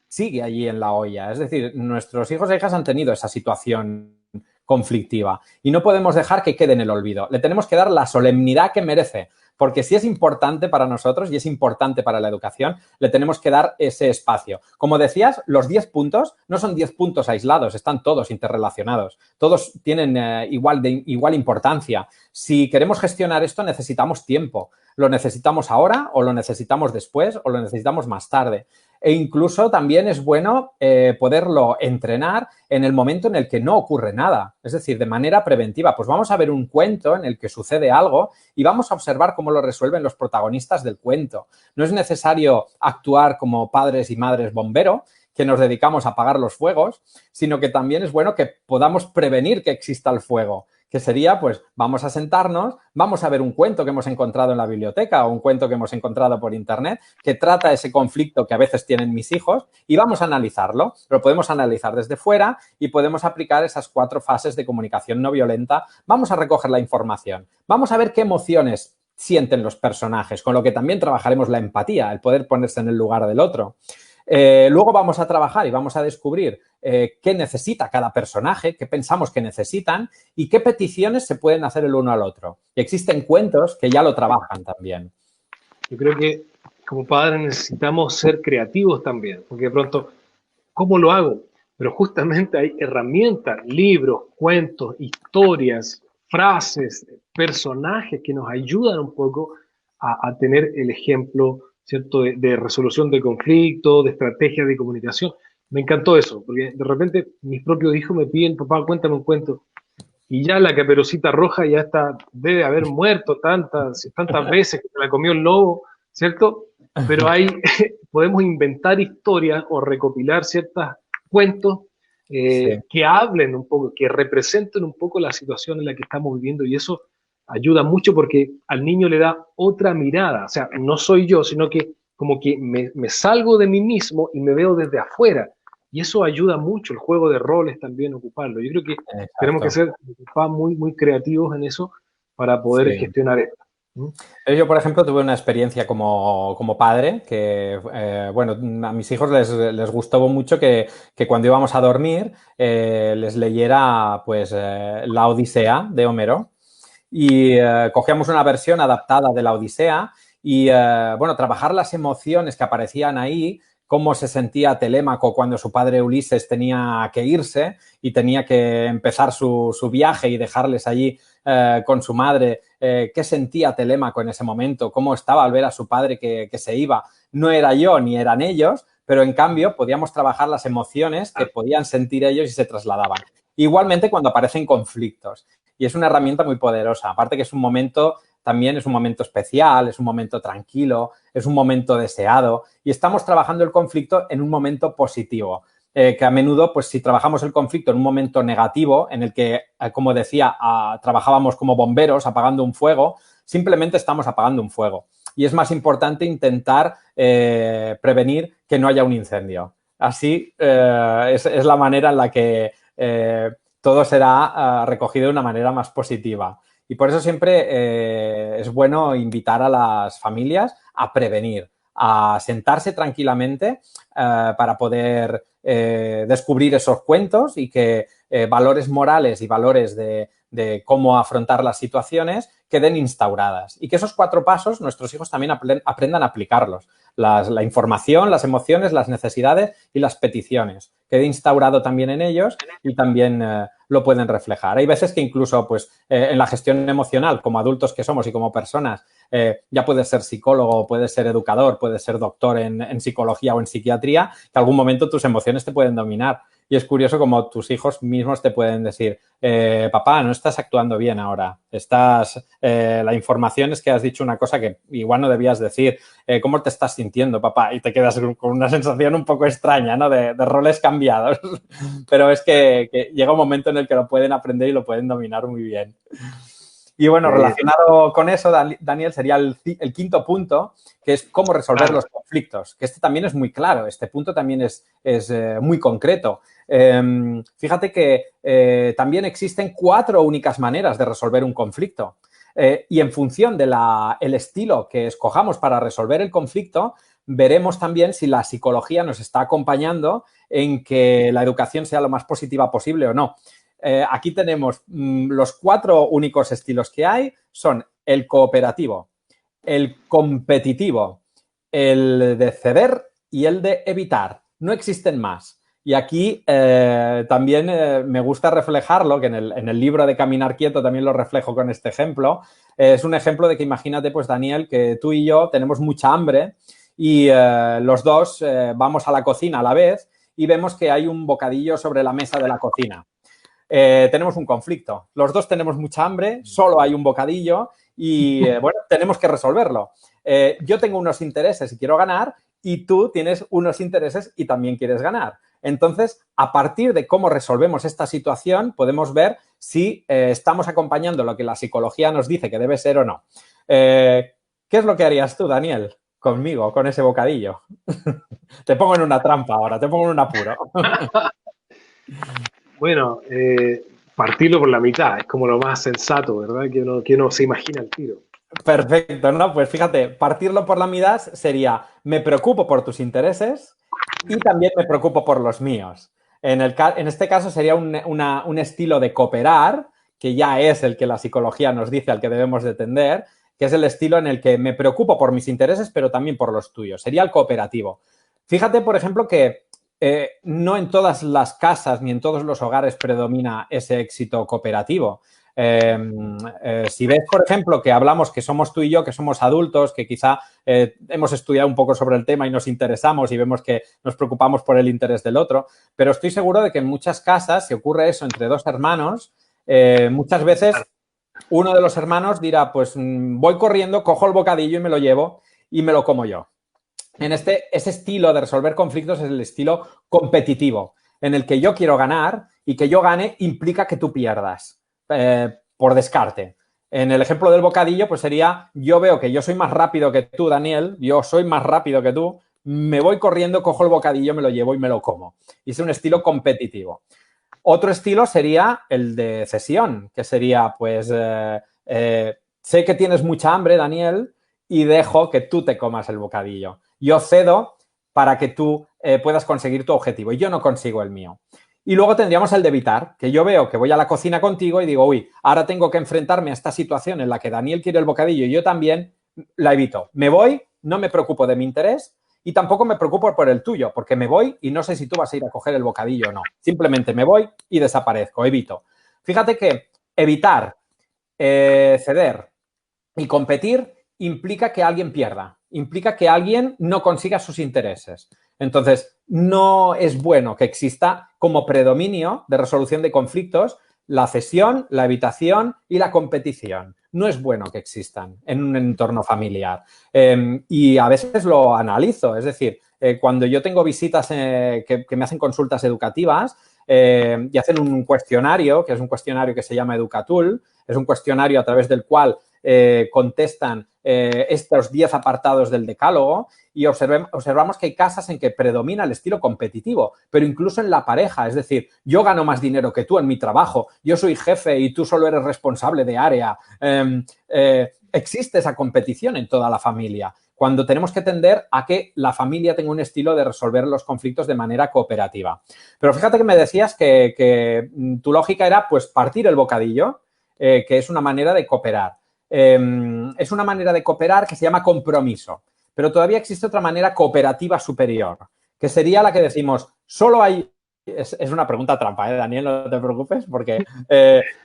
sigue allí en la olla. Es decir, nuestros hijos e hijas han tenido esa situación conflictiva y no podemos dejar que quede en el olvido. Le tenemos que dar la solemnidad que merece, porque si es importante para nosotros y es importante para la educación, le tenemos que dar ese espacio. Como decías, los 10 puntos no son 10 puntos aislados, están todos interrelacionados, todos tienen igual importancia. Si queremos gestionar esto, necesitamos tiempo. ¿Lo necesitamos ahora o lo necesitamos después o lo necesitamos más tarde? E incluso también es bueno poderlo entrenar en el momento en el que no ocurre nada, es decir, de manera preventiva. Pues vamos a ver un cuento en el que sucede algo y vamos a observar cómo lo resuelven los protagonistas del cuento. No es necesario actuar como padres y madres bombero, que nos dedicamos a apagar los fuegos, sino que también es bueno que podamos prevenir que exista el fuego, que sería, pues, vamos a sentarnos, vamos a ver un cuento que hemos encontrado en la biblioteca o un cuento que hemos encontrado por internet que trata ese conflicto que a veces tienen mis hijos y vamos a analizarlo. Lo podemos analizar desde fuera y podemos aplicar esas 4 fases de comunicación no violenta. Vamos a recoger la información, vamos a ver qué emociones sienten los personajes, con lo que también trabajaremos la empatía, el poder ponerse en el lugar del otro. Luego vamos a trabajar y vamos a descubrir qué necesita cada personaje, qué pensamos que necesitan y qué peticiones se pueden hacer el uno al otro. Y existen cuentos que ya lo trabajan también. Yo creo que como padres necesitamos ser creativos también, porque de pronto, ¿cómo lo hago? Pero justamente hay herramientas, libros, cuentos, historias, frases, personajes que nos ayudan un poco a tener el ejemplo, ¿cierto?, de resolución de conflictos, de estrategias de comunicación. Me encantó eso, porque de repente mis propios hijos me piden, papá, cuéntame un cuento. Y ya la Caperucita Roja ya está, debe haber muerto tantas veces que se la comió el lobo, ¿cierto? Pero ahí podemos inventar historias o recopilar ciertos cuentos Sí. que hablen un poco, que representen un poco la situación en la que estamos viviendo y eso ayuda mucho porque al niño le da otra mirada, o sea, no soy yo, sino que como que me salgo de mí mismo y me veo desde afuera. Y eso ayuda mucho, el juego de roles también, ocuparlo. Yo creo que tenemos que Exacto. ser papás muy, muy creativos en eso para poder Sí. gestionar esto. ¿Mm? Yo, por ejemplo, tuve una experiencia como padre que, bueno, a mis hijos les gustó mucho que cuando íbamos a dormir les leyera pues la Odisea de Homero y cogíamos una versión adaptada de la Odisea y, bueno, trabajar las emociones que aparecían ahí, cómo se sentía Telémaco cuando su padre Ulises tenía que irse y tenía que empezar su viaje y dejarles allí con su madre, qué sentía Telémaco en ese momento, cómo estaba al ver a su padre que se iba. No era yo ni eran ellos, pero en cambio podíamos trabajar las emociones que podían sentir ellos y se trasladaban. Igualmente cuando aparecen conflictos. Y es una herramienta muy poderosa. Aparte que es un momento, también es un momento especial, es un momento tranquilo, es un momento deseado y estamos trabajando el conflicto en un momento positivo. Que a menudo, pues si trabajamos el conflicto en un momento negativo, en el que, como decía, trabajábamos como bomberos apagando un fuego, simplemente estamos apagando un fuego. Y es más importante intentar prevenir que no haya un incendio. Así es la manera en la que todo será recogido de una manera más positiva. Y por eso siempre es bueno invitar a las familias a prevenir, a sentarse tranquilamente para poder descubrir esos cuentos y que valores morales y valores de cómo afrontar las situaciones queden instauradas. Y que esos 4 pasos nuestros hijos también aprendan a aplicarlos. La información, las emociones, las necesidades y las peticiones. Quede instaurado también en ellos y también lo pueden reflejar. Hay veces que incluso pues, en la gestión emocional, como adultos que somos y como personas, ya puedes ser psicólogo, puedes ser educador, puedes ser doctor en psicología o en psiquiatría, que algún momento tus emociones te pueden dominar. Y es curioso como tus hijos mismos te pueden decir, papá, no estás actuando bien ahora. La información es que has dicho una cosa que igual no debías decir. ¿Cómo te estás sintiendo, papá? Y te quedas con una sensación un poco extraña, ¿no? De roles cambiados. Pero es que llega un momento en el que lo pueden aprender y lo pueden dominar muy bien. Y bueno, relacionado con eso, Daniel, sería el 5.º punto, que es cómo resolver los conflictos. Que este también es muy claro, este punto también es muy concreto. Fíjate que también existen 4 únicas maneras de resolver un conflicto. Y en función del estilo que escojamos para resolver el conflicto, veremos también si la psicología nos está acompañando en que la educación sea lo más positiva posible o no. Aquí tenemos los 4 únicos estilos que hay, son el cooperativo, el competitivo, el de ceder y el de evitar. No existen más. Y aquí también me gusta reflejarlo, que en el libro de Caminar Quieto también lo reflejo con este ejemplo. Es un ejemplo de que imagínate, pues Daniel, que tú y yo tenemos mucha hambre y los dos vamos a la cocina a la vez y vemos que hay un bocadillo sobre la mesa de la cocina. Tenemos un conflicto. Los dos tenemos mucha hambre, solo hay un bocadillo y, bueno, tenemos que resolverlo. Yo tengo unos intereses y quiero ganar y tú tienes unos intereses y también quieres ganar. Entonces, a partir de cómo resolvemos esta situación, podemos ver si estamos acompañando lo que la psicología nos dice que debe ser o no. ¿Qué es lo que harías tú, Daniel, conmigo, con ese bocadillo? Te pongo en una trampa ahora, te pongo en un apuro. Bueno, partirlo por la mitad es como lo más sensato, ¿verdad? Que uno se imagina al tiro. Perfecto, ¿no? Pues fíjate, partirlo por la mitad sería, me preocupo por tus intereses y también me preocupo por los míos. En este caso sería un estilo de cooperar, que ya es el que la psicología nos dice al que debemos de tender, que es el estilo en el que me preocupo por mis intereses, pero también por los tuyos. Sería el cooperativo. Fíjate, por ejemplo, que no en todas las casas ni en todos los hogares predomina ese éxito cooperativo. Si ves, por ejemplo, que hablamos que somos tú y yo, que somos adultos, que quizá hemos estudiado un poco sobre el tema y nos interesamos y vemos que nos preocupamos por el interés del otro, pero estoy seguro de que en muchas casas, si ocurre eso entre dos hermanos, muchas veces uno de los hermanos dirá, pues voy corriendo, cojo el bocadillo y me lo llevo y me lo como yo. Ese estilo de resolver conflictos es el estilo competitivo, en el que yo quiero ganar y que yo gane implica que tú pierdas, por descarte. En el ejemplo del bocadillo, pues sería, yo veo que yo soy más rápido que tú, Daniel, yo soy más rápido que tú, me voy corriendo, cojo el bocadillo, me lo llevo y me lo como. Y es un estilo competitivo. Otro estilo sería el de cesión, que sería, pues, sé que tienes mucha hambre, Daniel, y dejo que tú te comas el bocadillo. Yo cedo para que tú puedas conseguir tu objetivo y yo no consigo el mío. Y luego tendríamos el de evitar, que yo veo que voy a la cocina contigo y digo, uy, ahora tengo que enfrentarme a esta situación en la que Daniel quiere el bocadillo y yo también, la evito. Me voy, no me preocupo de mi interés y tampoco me preocupo por el tuyo, porque me voy y no sé si tú vas a ir a coger el bocadillo o no. Simplemente me voy y desaparezco, evito. Fíjate que evitar, ceder y competir implica que alguien pierda, implica que alguien no consiga sus intereses. Entonces, no es bueno que exista como predominio de resolución de conflictos la cesión, la evitación y la competición. No es bueno que existan en un entorno familiar. Y a veces lo analizo, es decir, cuando yo tengo visitas que me hacen consultas educativas y hacen un cuestionario, que es un cuestionario que se llama Educatul, es un cuestionario a través del cual contestan estos 10 apartados del decálogo y observamos que hay casas en que predomina el estilo competitivo, pero incluso en la pareja, es decir, yo gano más dinero que tú en mi trabajo, yo soy jefe y tú solo eres responsable de área. Existe esa competición en toda la familia, cuando tenemos que tender a que la familia tenga un estilo de resolver los conflictos de manera cooperativa. Pero fíjate que me decías que tu lógica era pues partir el bocadillo, que es una manera de cooperar. Es una manera de cooperar que se llama compromiso, pero todavía existe otra manera cooperativa superior, que sería la que decimos, solo hay... Es una pregunta trampa, Daniel, no te preocupes, porque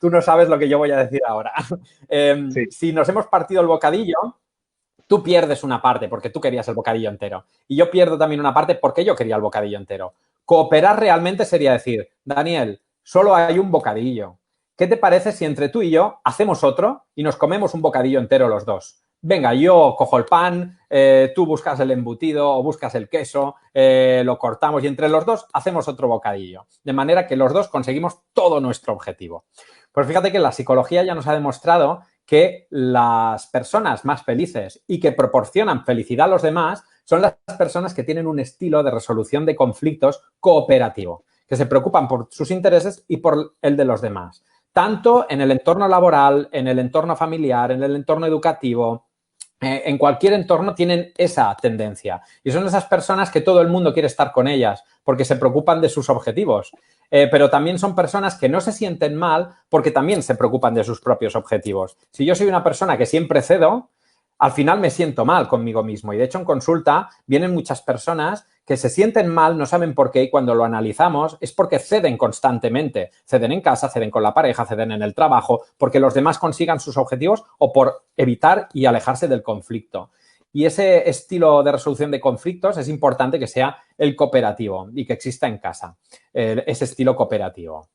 tú no sabes lo que yo voy a decir ahora. Sí. Si nos hemos partido el bocadillo, tú pierdes una parte porque tú querías el bocadillo entero y yo pierdo también una parte porque yo quería el bocadillo entero. Cooperar realmente sería decir, Daniel, solo hay un bocadillo. ¿Qué te parece si entre tú y yo hacemos otro y nos comemos un bocadillo entero los dos? Venga, yo cojo el pan, tú buscas el embutido o buscas el queso, lo cortamos y entre los dos hacemos otro bocadillo. De manera que los dos conseguimos todo nuestro objetivo. Pues fíjate que la psicología ya nos ha demostrado que las personas más felices y que proporcionan felicidad a los demás son las personas que tienen un estilo de resolución de conflictos cooperativo, que se preocupan por sus intereses y por el de los demás, tanto en el entorno laboral, en el entorno familiar, en el entorno educativo. En cualquier entorno tienen esa tendencia y son esas personas que todo el mundo quiere estar con ellas porque se preocupan de sus objetivos, pero también son personas que no se sienten mal porque también se preocupan de sus propios objetivos. Si yo soy una persona que siempre cedo, al final me siento mal conmigo mismo y de hecho en consulta vienen muchas personas que se sienten mal, no saben por qué y cuando lo analizamos es porque ceden constantemente, ceden en casa, ceden con la pareja, ceden en el trabajo, porque los demás consigan sus objetivos o por evitar y alejarse del conflicto. Y ese estilo de resolución de conflictos es importante que sea el cooperativo y que exista en casa, ese estilo cooperativo.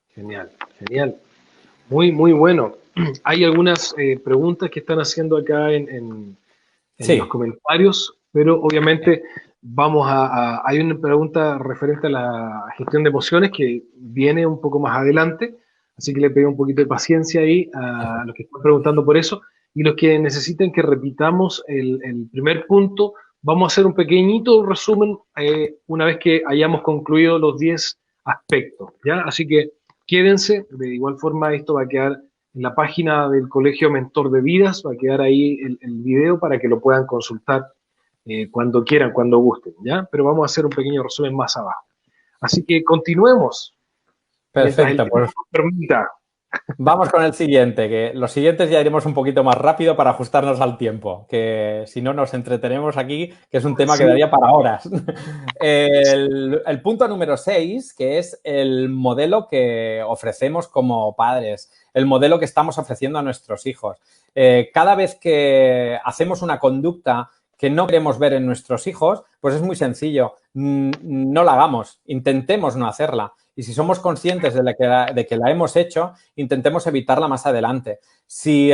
Genial, genial. Muy, muy bueno. Hay algunas preguntas que están haciendo acá en los Sí, comentarios, pero obviamente hay una pregunta referente a la gestión de emociones que viene un poco más adelante, así que le pido un poquito de paciencia ahí a los que están preguntando por eso y los que necesiten que repitamos el primer punto. Vamos a hacer un pequeñito resumen una vez que hayamos concluido los 10 aspectos, ¿ya? Así que quédense, de igual forma esto va a quedar en la página del Colegio Mentor de Vidas, va a quedar ahí el video para que lo puedan consultar cuando quieran, cuando gusten, ¿ya? Pero vamos a hacer un pequeño resumen más abajo. Así que continuemos, mientras el Perfecto, tiempo pues nos permita. vamos con el siguiente, que los siguientes ya iremos un poquito más rápido para ajustarnos al tiempo, que si no nos entretenemos aquí, que es un tema que Sí, daría para horas. El punto número 6, que es el modelo que ofrecemos como padres, el modelo que estamos ofreciendo a nuestros hijos. Cada vez que hacemos una conducta que no queremos ver en nuestros hijos, pues es muy sencillo, no la hagamos, intentemos no hacerla. Y si somos conscientes de que la hemos hecho, intentemos evitarla más adelante. Si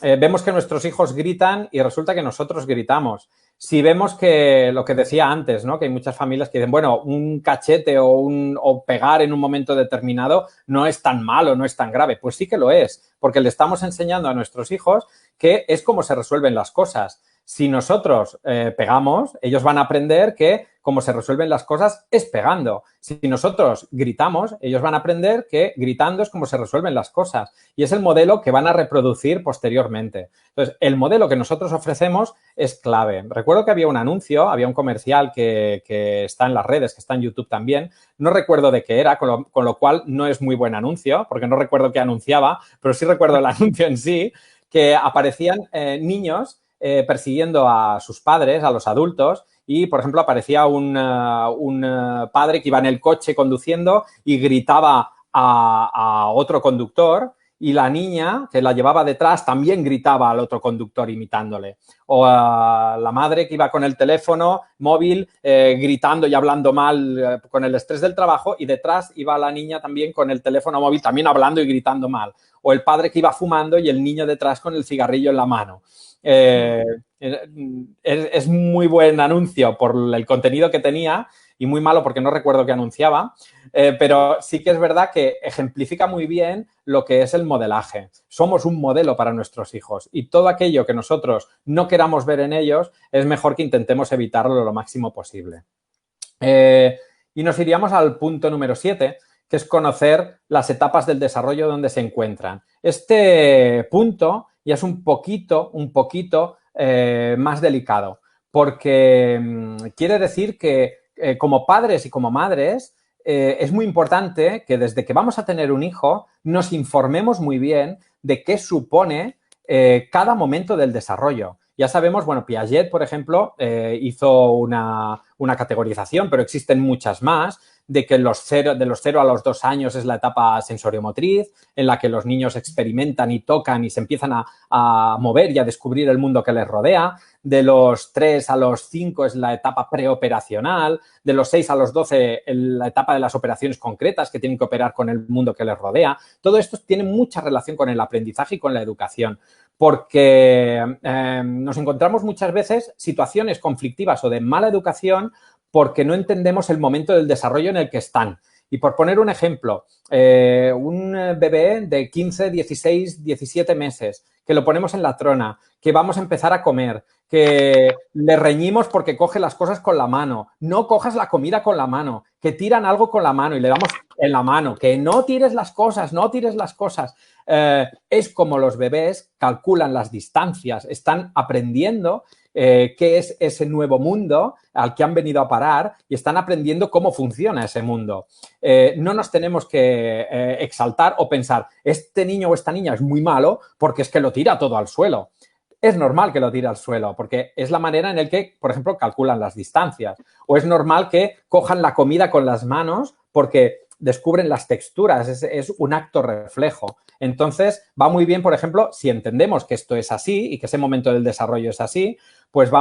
vemos que nuestros hijos gritan y resulta que nosotros gritamos, si vemos que lo que decía antes, ¿no? Que hay muchas familias que dicen, bueno, un cachete o pegar en un momento determinado no es tan malo, no es tan grave. Pues sí que lo es, porque le estamos enseñando a nuestros hijos que es como se resuelven las cosas. Si nosotros pegamos, ellos van a aprender que como se resuelven las cosas es pegando. Si nosotros gritamos, ellos van a aprender que gritando es como se resuelven las cosas. Y es el modelo que van a reproducir posteriormente. Entonces, el modelo que nosotros ofrecemos es clave. Recuerdo que había un anuncio, había un comercial que está en las redes, que está en YouTube también. No recuerdo de qué era, con lo cual no es muy buen anuncio, porque no recuerdo qué anunciaba, pero sí recuerdo el anuncio en sí, que aparecían niños persiguiendo a sus padres, a los adultos, y, por ejemplo, aparecía un padre que iba en el coche conduciendo y gritaba a otro conductor y la niña que la llevaba detrás también gritaba al otro conductor imitándole. O la madre que iba con el teléfono móvil gritando y hablando mal con el estrés del trabajo y detrás iba la niña también con el teléfono móvil también hablando y gritando mal. O el padre que iba fumando y el niño detrás con el cigarrillo en la mano. Es muy buen anuncio por el contenido que tenía y muy malo porque no recuerdo qué anunciaba, pero sí que es verdad que ejemplifica muy bien lo que es el modelaje. Somos un modelo para nuestros hijos y todo aquello que nosotros no queramos ver en ellos es mejor que intentemos evitarlo lo máximo posible. Y nos iríamos al punto número 7, que es conocer las etapas del desarrollo donde se encuentran. Este punto ya es un poquito más delicado, porque quiere decir que como padres y como madres es muy importante que desde que vamos a tener un hijo nos informemos muy bien de qué supone cada momento del desarrollo. Ya sabemos, bueno, Piaget, por ejemplo, hizo una categorización, pero existen muchas más, de que de los 0 a los 2 años es la etapa sensoriomotriz, en la que los niños experimentan y tocan y se empiezan a mover y a descubrir el mundo que les rodea. De los 3 a los 5 es la etapa preoperacional, de los 6 a los 12 la etapa de las operaciones concretas que tienen que operar con el mundo que les rodea. Todo esto tiene mucha relación con el aprendizaje y con la educación, porque nos encontramos muchas veces situaciones conflictivas o de mala educación porque no entendemos el momento del desarrollo en el que están. Y por poner un ejemplo, un bebé de 15, 16, 17 meses, que lo ponemos en la trona, que vamos a empezar a comer, que le reñimos porque coge las cosas con la mano, no cojas la comida con la mano, que tiran algo con la mano y le damos en la mano, que no tires las cosas, no tires las cosas. Es como los bebés calculan las distancias, están aprendiendo qué es ese nuevo mundo al que han venido a parar y están aprendiendo cómo funciona ese mundo. No nos tenemos que exaltar o pensar, este niño o esta niña es muy malo porque es que lo tira todo al suelo. Es normal que lo tire al suelo porque es la manera en la que, por ejemplo, calculan las distancias. O es normal que cojan la comida con las manos porque descubren las texturas, es un acto reflejo. Entonces, va muy bien, por ejemplo, si entendemos que esto es así y que ese momento del desarrollo es así, pues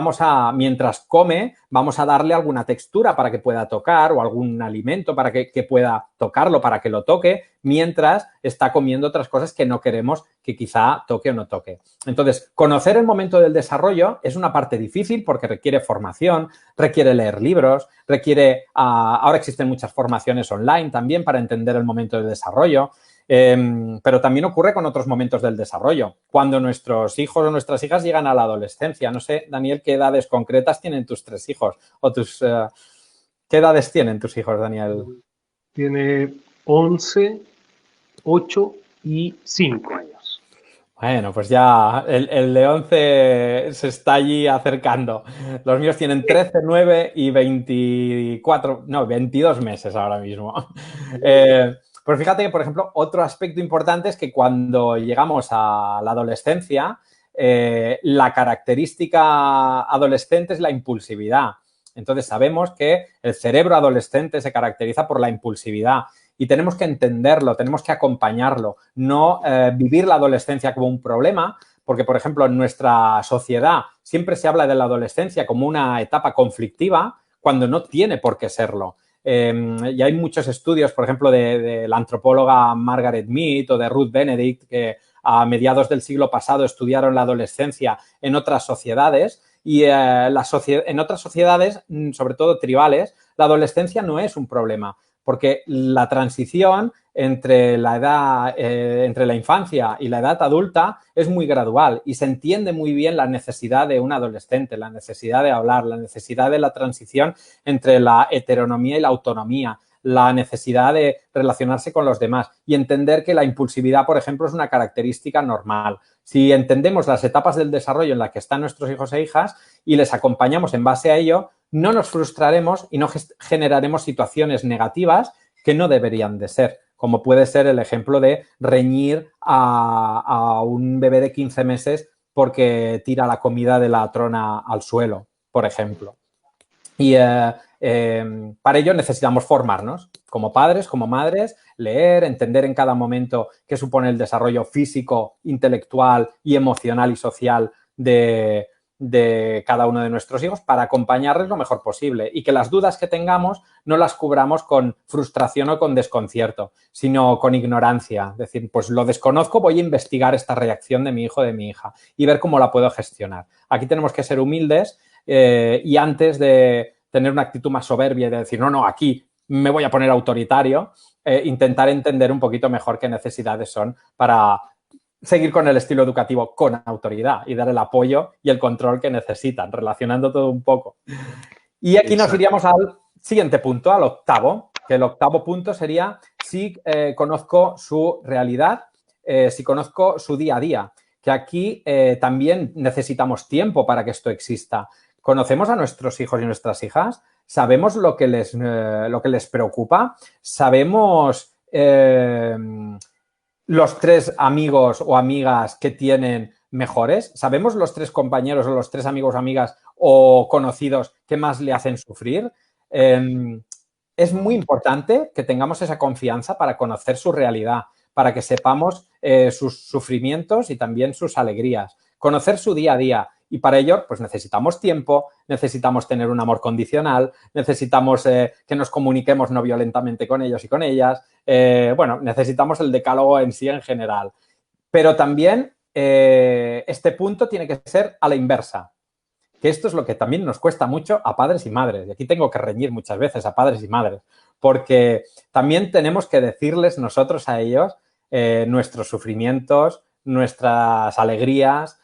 mientras come, vamos a darle alguna textura para que pueda tocar o algún alimento para que pueda tocarlo, para que lo toque, mientras está comiendo otras cosas que no queremos que quizá toque o no toque. Entonces, conocer el momento del desarrollo es una parte difícil porque requiere formación, requiere leer libros, ahora existen muchas formaciones online también para entender el momento del desarrollo. Pero también ocurre con otros momentos del desarrollo. Cuando nuestros hijos o nuestras hijas llegan a la adolescencia. No sé, Daniel, qué edades concretas tienen tus 3 hijos o ¿qué edades tienen tus hijos, Daniel? Tiene 11, 8 y 5 años. Bueno, pues ya el de 11 se está allí acercando. Los míos tienen 13, 9 y 24, no, 22 meses ahora mismo. Pues fíjate que, por ejemplo, otro aspecto importante es que cuando llegamos a la adolescencia, la característica adolescente es la impulsividad. Entonces sabemos que el cerebro adolescente se caracteriza por la impulsividad y tenemos que entenderlo, tenemos que acompañarlo, no vivir la adolescencia como un problema, porque, por ejemplo, en nuestra sociedad siempre se habla de la adolescencia como una etapa conflictiva cuando no tiene por qué serlo. Y hay muchos estudios, por ejemplo, de la antropóloga Margaret Mead o de Ruth Benedict, que a mediados del siglo pasado estudiaron la adolescencia en otras sociedades y en otras sociedades, sobre todo tribales, la adolescencia no es un problema porque la transición entre la edad, entre la infancia y la edad adulta es muy gradual y se entiende muy bien la necesidad de un adolescente, la necesidad de hablar, la necesidad de la transición entre la heteronomía y la autonomía, la necesidad de relacionarse con los demás y entender que la impulsividad, por ejemplo, es una característica normal. Si entendemos las etapas del desarrollo en las que están nuestros hijos e hijas y les acompañamos en base a ello, no nos frustraremos y no generaremos situaciones negativas que no deberían de ser, como puede ser el ejemplo de reñir a un bebé de 15 meses porque tira la comida de la trona al suelo, por ejemplo. Y para ello necesitamos formarnos como padres, como madres, leer, entender en cada momento qué supone el desarrollo físico, intelectual y emocional y social de cada uno de nuestros hijos para acompañarles lo mejor posible y que las dudas que tengamos no las cubramos con frustración o con desconcierto, sino con ignorancia. Es decir, pues lo desconozco, voy a investigar esta reacción de mi hijo o de mi hija y ver cómo la puedo gestionar. Aquí tenemos que ser humildes y antes de tener una actitud más soberbia y de decir, no, no, aquí me voy a poner autoritario, intentar entender un poquito mejor qué necesidades son para seguir con el estilo educativo con autoridad y dar el apoyo y el control que necesitan, relacionando todo un poco. Y aquí nos iríamos al siguiente punto, al octavo, que el octavo punto sería si conozco su realidad, si conozco su día a día, que aquí también necesitamos tiempo para que esto exista. ¿Conocemos a nuestros hijos y nuestras hijas? ¿Sabemos lo que les preocupa? ¿Sabemos los 3 amigos o amigas que tienen mejores? ¿Sabemos los 3 compañeros o los 3 amigos o amigas o conocidos que más le hacen sufrir? Es muy importante que tengamos esa confianza para conocer su realidad, para que sepamos sus sufrimientos y también sus alegrías, conocer su día a día. Y para ello, pues necesitamos tiempo, necesitamos tener un amor condicional, necesitamos que nos comuniquemos no violentamente con ellos y con ellas. Bueno, necesitamos el decálogo en sí en general. Pero también este punto tiene que ser a la inversa, que esto es lo que también nos cuesta mucho a padres y madres. Y aquí tengo que reñir muchas veces a padres y madres, porque también tenemos que decirles nosotros a ellos nuestros sufrimientos, nuestras alegrías,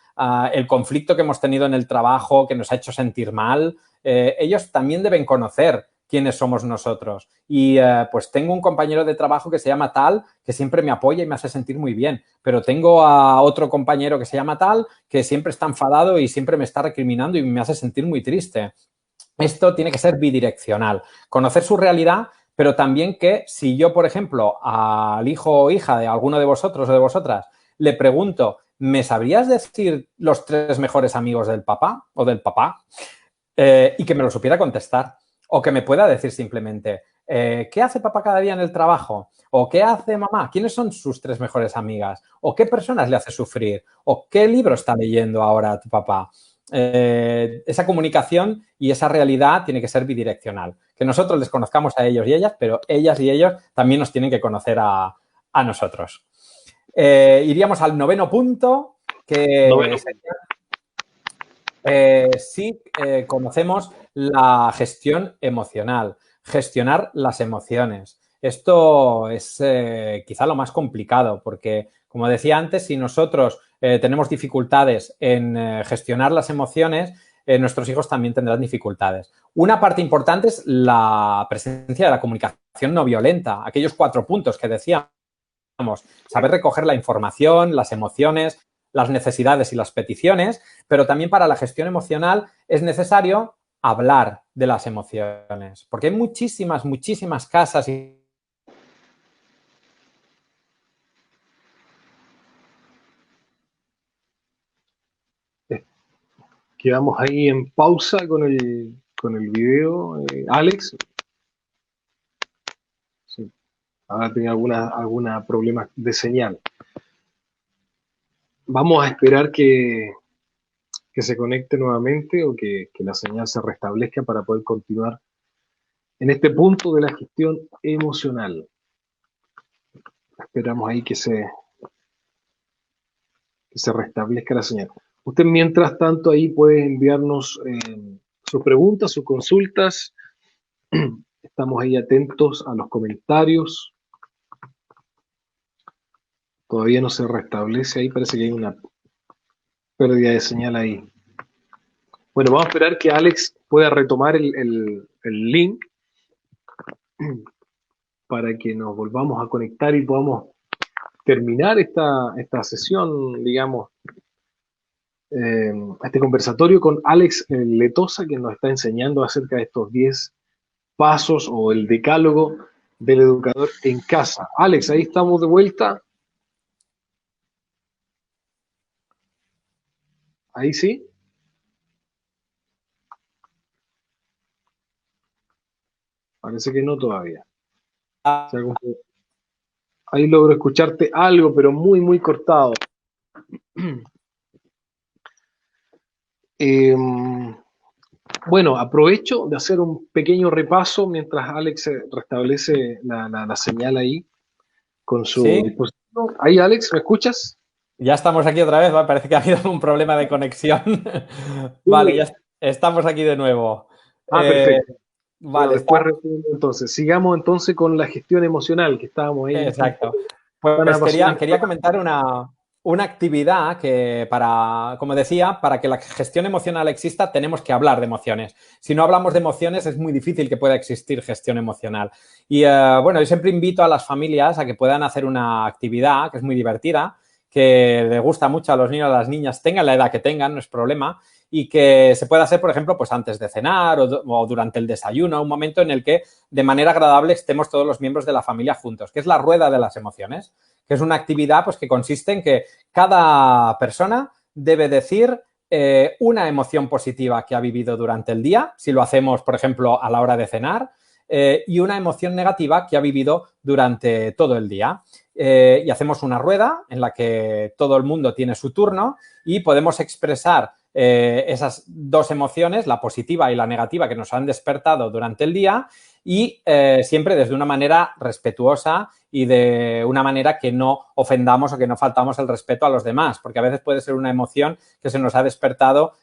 el conflicto que hemos tenido en el trabajo que nos ha hecho sentir mal. Ellos también deben conocer quiénes somos nosotros. Y pues tengo un compañero de trabajo que se llama tal, que siempre me apoya y me hace sentir muy bien, pero tengo a otro compañero que se llama tal, que siempre está enfadado y siempre me está recriminando y me hace sentir muy triste. Esto tiene que ser bidireccional, conocer su realidad, pero también que si yo, por ejemplo, al hijo o hija de alguno de vosotros o de vosotras le pregunto, ¿me sabrías decir los 3 mejores amigos del papá o del papá? Y que me lo supiera contestar. O que me pueda decir simplemente, ¿qué hace papá cada día en el trabajo? ¿O qué hace mamá? ¿Quiénes son sus 3 mejores amigas? ¿O qué personas le hace sufrir? ¿O qué libro está leyendo ahora tu papá? Esa comunicación y esa realidad tiene que ser bidireccional. Que nosotros les conozcamos a ellos y ellas, pero ellas y ellos también nos tienen que conocer a nosotros. Iríamos al noveno punto, que sería, sí conocemos la gestión emocional, gestionar las emociones. Esto es quizá lo más complicado porque, como decía antes, si nosotros tenemos dificultades en gestionar las emociones, nuestros hijos también tendrán dificultades. Una parte importante es la presencia de la comunicación no violenta, aquellos 4 puntos que decíamos, saber recoger la información, las emociones, las necesidades y las peticiones, pero también para la gestión emocional es necesario hablar de las emociones, porque hay muchísimas, muchísimas casas y quedamos ahí en pausa con el video. Alex, sí, ahora tenía alguna problema de señal. Vamos a esperar que se conecte nuevamente o que la señal se restablezca para poder continuar en este punto de la gestión emocional. Esperamos ahí que se restablezca la señal. Usted, mientras tanto, ahí puede enviarnos sus preguntas, sus consultas. Estamos ahí atentos a los comentarios. Todavía no se restablece ahí, parece que hay una pérdida de señal ahí. Bueno, vamos a esperar que Alex pueda retomar el link para que nos volvamos a conectar y podamos terminar esta sesión, digamos, este conversatorio con Alex Letosa, que nos está enseñando acerca de estos 10 pasos o el decálogo del educador en casa. Alex, ahí estamos de vuelta. Ahí sí. Parece que no todavía. O sea, ahí logro escucharte algo, pero muy, muy cortado. Bueno, aprovecho de hacer un pequeño repaso mientras Alex restablece la señal ahí con su sí, dispositivo. Ahí, Alex, ¿me escuchas? ya estamos aquí otra vez, ¿vale? Parece que ha habido un problema de conexión. Vale, ya estamos aquí de nuevo. Perfecto. Bueno, Vale, después entonces, sigamos entonces con la gestión emocional, que estábamos ahí. exacto. Tan Pues apasionante. quería comentar una actividad que como decía, para que la gestión emocional exista, tenemos que hablar de emociones. Si no hablamos de emociones, es muy difícil que pueda existir gestión emocional. Y bueno, yo siempre invito a las familias a que puedan hacer una actividad que es muy divertida, que le gusta mucho a los niños y a las niñas, tengan la edad que tengan, no es problema, y que se puede hacer, por ejemplo, pues antes de cenar o durante el desayuno, un momento en el que de manera agradable estemos todos los miembros de la familia juntos, que es la rueda de las emociones, que es una actividad pues, que consiste en que cada persona debe decir una emoción positiva que ha vivido durante el día, si lo hacemos, por ejemplo, a la hora de cenar, y una emoción negativa que ha vivido durante todo el día. Y hacemos una rueda en la que todo el mundo tiene su turno y podemos expresar esas dos emociones, la positiva y la negativa, que nos han despertado durante el día y siempre desde una manera respetuosa y de una manera que no ofendamos o que no faltamos el respeto a los demás, porque a veces puede ser una emoción que se nos ha despertado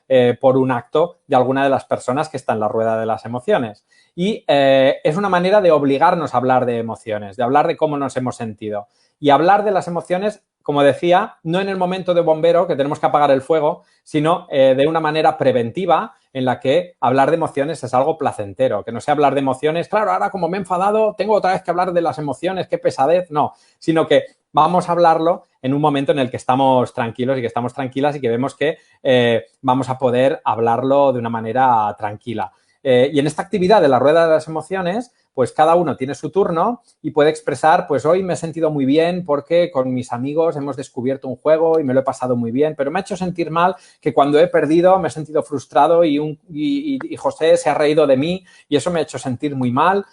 por un acto de alguna de las personas que está en la rueda de las emociones. Y es una manera de obligarnos a hablar de emociones, de hablar de cómo nos hemos sentido. Y hablar de las emociones, como decía, no en el momento de bombero, que tenemos que apagar el fuego, sino de una manera preventiva en la que hablar de emociones es algo placentero, que no sea hablar de emociones, claro, ahora como me he enfadado, tengo otra vez que hablar de las emociones, qué pesadez, no, sino que vamos a hablarlo en un momento en el que estamos tranquilos y que estamos tranquilas y que vemos que vamos a poder hablarlo de una manera tranquila. Y en esta actividad de la rueda de las emociones, pues cada uno tiene su turno y puede expresar, pues hoy me he sentido muy bien porque con mis amigos hemos descubierto un juego y me lo he pasado muy bien, pero me ha hecho sentir mal que cuando he perdido me he sentido frustrado y José se ha reído de mí y eso me ha hecho sentir muy mal,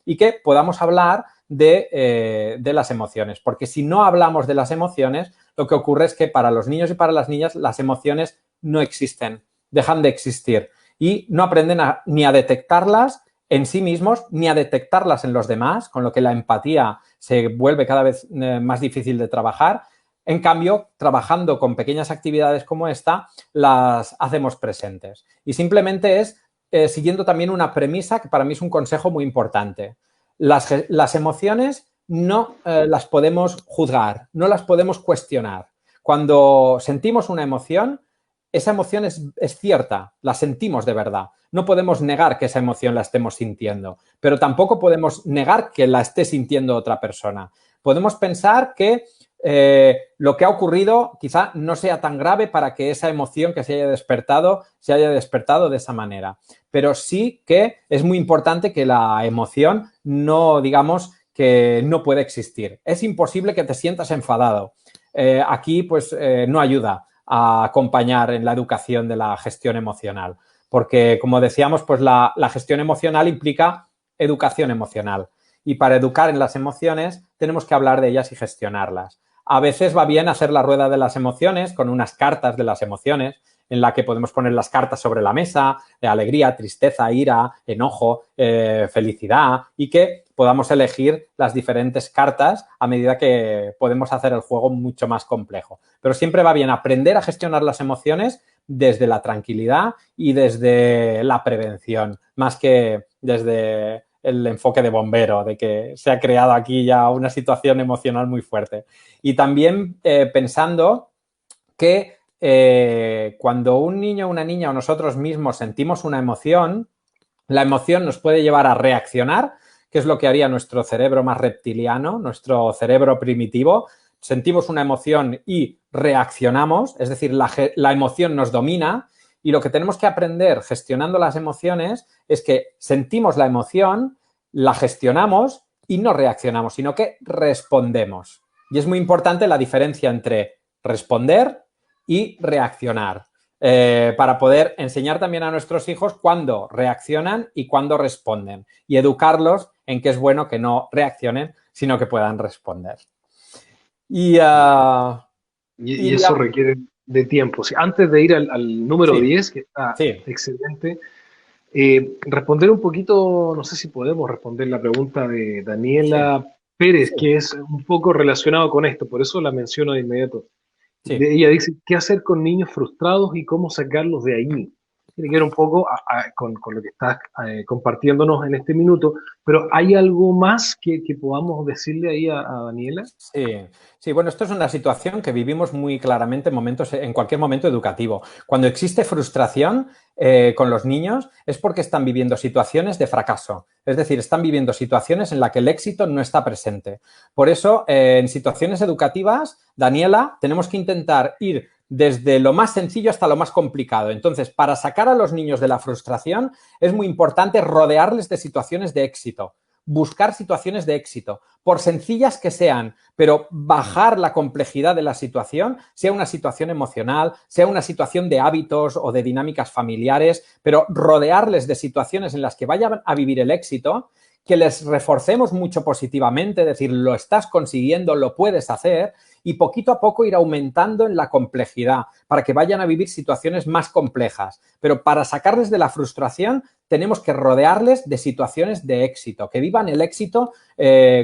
y que podamos hablar de las emociones, porque si no hablamos de las emociones, lo que ocurre es que para los niños y para las niñas las emociones no existen, dejan de existir y no aprenden ni a detectarlas en sí mismos ni a detectarlas en los demás, con lo que la empatía se vuelve cada vez más difícil de trabajar. En cambio, trabajando con pequeñas actividades como esta, las hacemos presentes. Y simplemente es siguiendo también una premisa que para mí es un consejo muy importante. Las emociones no las podemos juzgar, no las podemos cuestionar. Cuando sentimos una emoción, esa emoción es cierta, la sentimos de verdad. No podemos negar que esa emoción la estemos sintiendo, pero tampoco podemos negar que la esté sintiendo otra persona. Podemos pensar que lo que ha ocurrido quizá no sea tan grave para que esa emoción que se haya despertado de esa manera. Pero sí que es muy importante que la emoción no, digamos, que no puede existir. Es imposible que te sientas enfadado. Aquí, pues, no ayuda a acompañar en la educación de la gestión emocional. Porque, como decíamos, pues la gestión emocional implica educación emocional. Y para educar en las emociones tenemos que hablar de ellas y gestionarlas. A veces va bien hacer la rueda de las emociones con unas cartas de las emociones en la que podemos poner las cartas sobre la mesa, de alegría, tristeza, ira, enojo, felicidad, y que podamos elegir las diferentes cartas a medida que podemos hacer el juego mucho más complejo. Pero siempre va bien aprender a gestionar las emociones desde la tranquilidad y desde la prevención, más que desde el enfoque de bombero, de que se ha creado aquí ya una situación emocional muy fuerte. Y también pensando que cuando un niño, una niña o nosotros mismos sentimos una emoción, la emoción nos puede llevar a reaccionar, que es lo que haría nuestro cerebro más reptiliano, nuestro cerebro primitivo. Sentimos una emoción y reaccionamos, es decir, la emoción nos domina, y lo que tenemos que aprender gestionando las emociones es que sentimos la emoción, la gestionamos y no reaccionamos, sino que respondemos. Y es muy importante la diferencia entre responder y reaccionar. Para poder enseñar también a nuestros hijos cuándo reaccionan y cuándo responden, y educarlos en que es bueno que no reaccionen, sino que puedan responder. Y, Y eso requiere de tiempo. Sí, antes de ir al número sí, 10 que está sí, excelente, responder un poquito, no sé si podemos responder la pregunta de sí, Daniela Pérez, sí, que es un poco relacionado con esto, por eso la menciono de inmediato. sí. Ella dice, ¿qué hacer con niños frustrados y cómo sacarlos de ahí? Tiene que ver un poco con lo que estás compartiéndonos en este minuto, pero ¿hay algo más que podamos decirle ahí a Daniela? Sí, sí, bueno, esto es una situación que vivimos muy claramente en cualquier momento educativo. Cuando existe frustración con los niños es porque están viviendo situaciones de fracaso, es decir, están viviendo situaciones en las que el éxito no está presente. Por eso, en situaciones educativas, Daniela, tenemos que intentar ir desde lo más sencillo hasta lo más complicado. Entonces, para sacar a los niños de la frustración, es muy importante rodearles de situaciones de éxito, buscar situaciones de éxito, por sencillas que sean, pero bajar la complejidad de la situación, sea una situación emocional, sea una situación de hábitos o de dinámicas familiares, pero rodearles de situaciones en las que vayan a vivir el éxito, que les reforcemos mucho positivamente, decir, lo estás consiguiendo, lo puedes hacer, y poquito a poco ir aumentando en la complejidad para que vayan a vivir situaciones más complejas. Pero para sacarles de la frustración tenemos que rodearles de situaciones de éxito, que vivan el éxito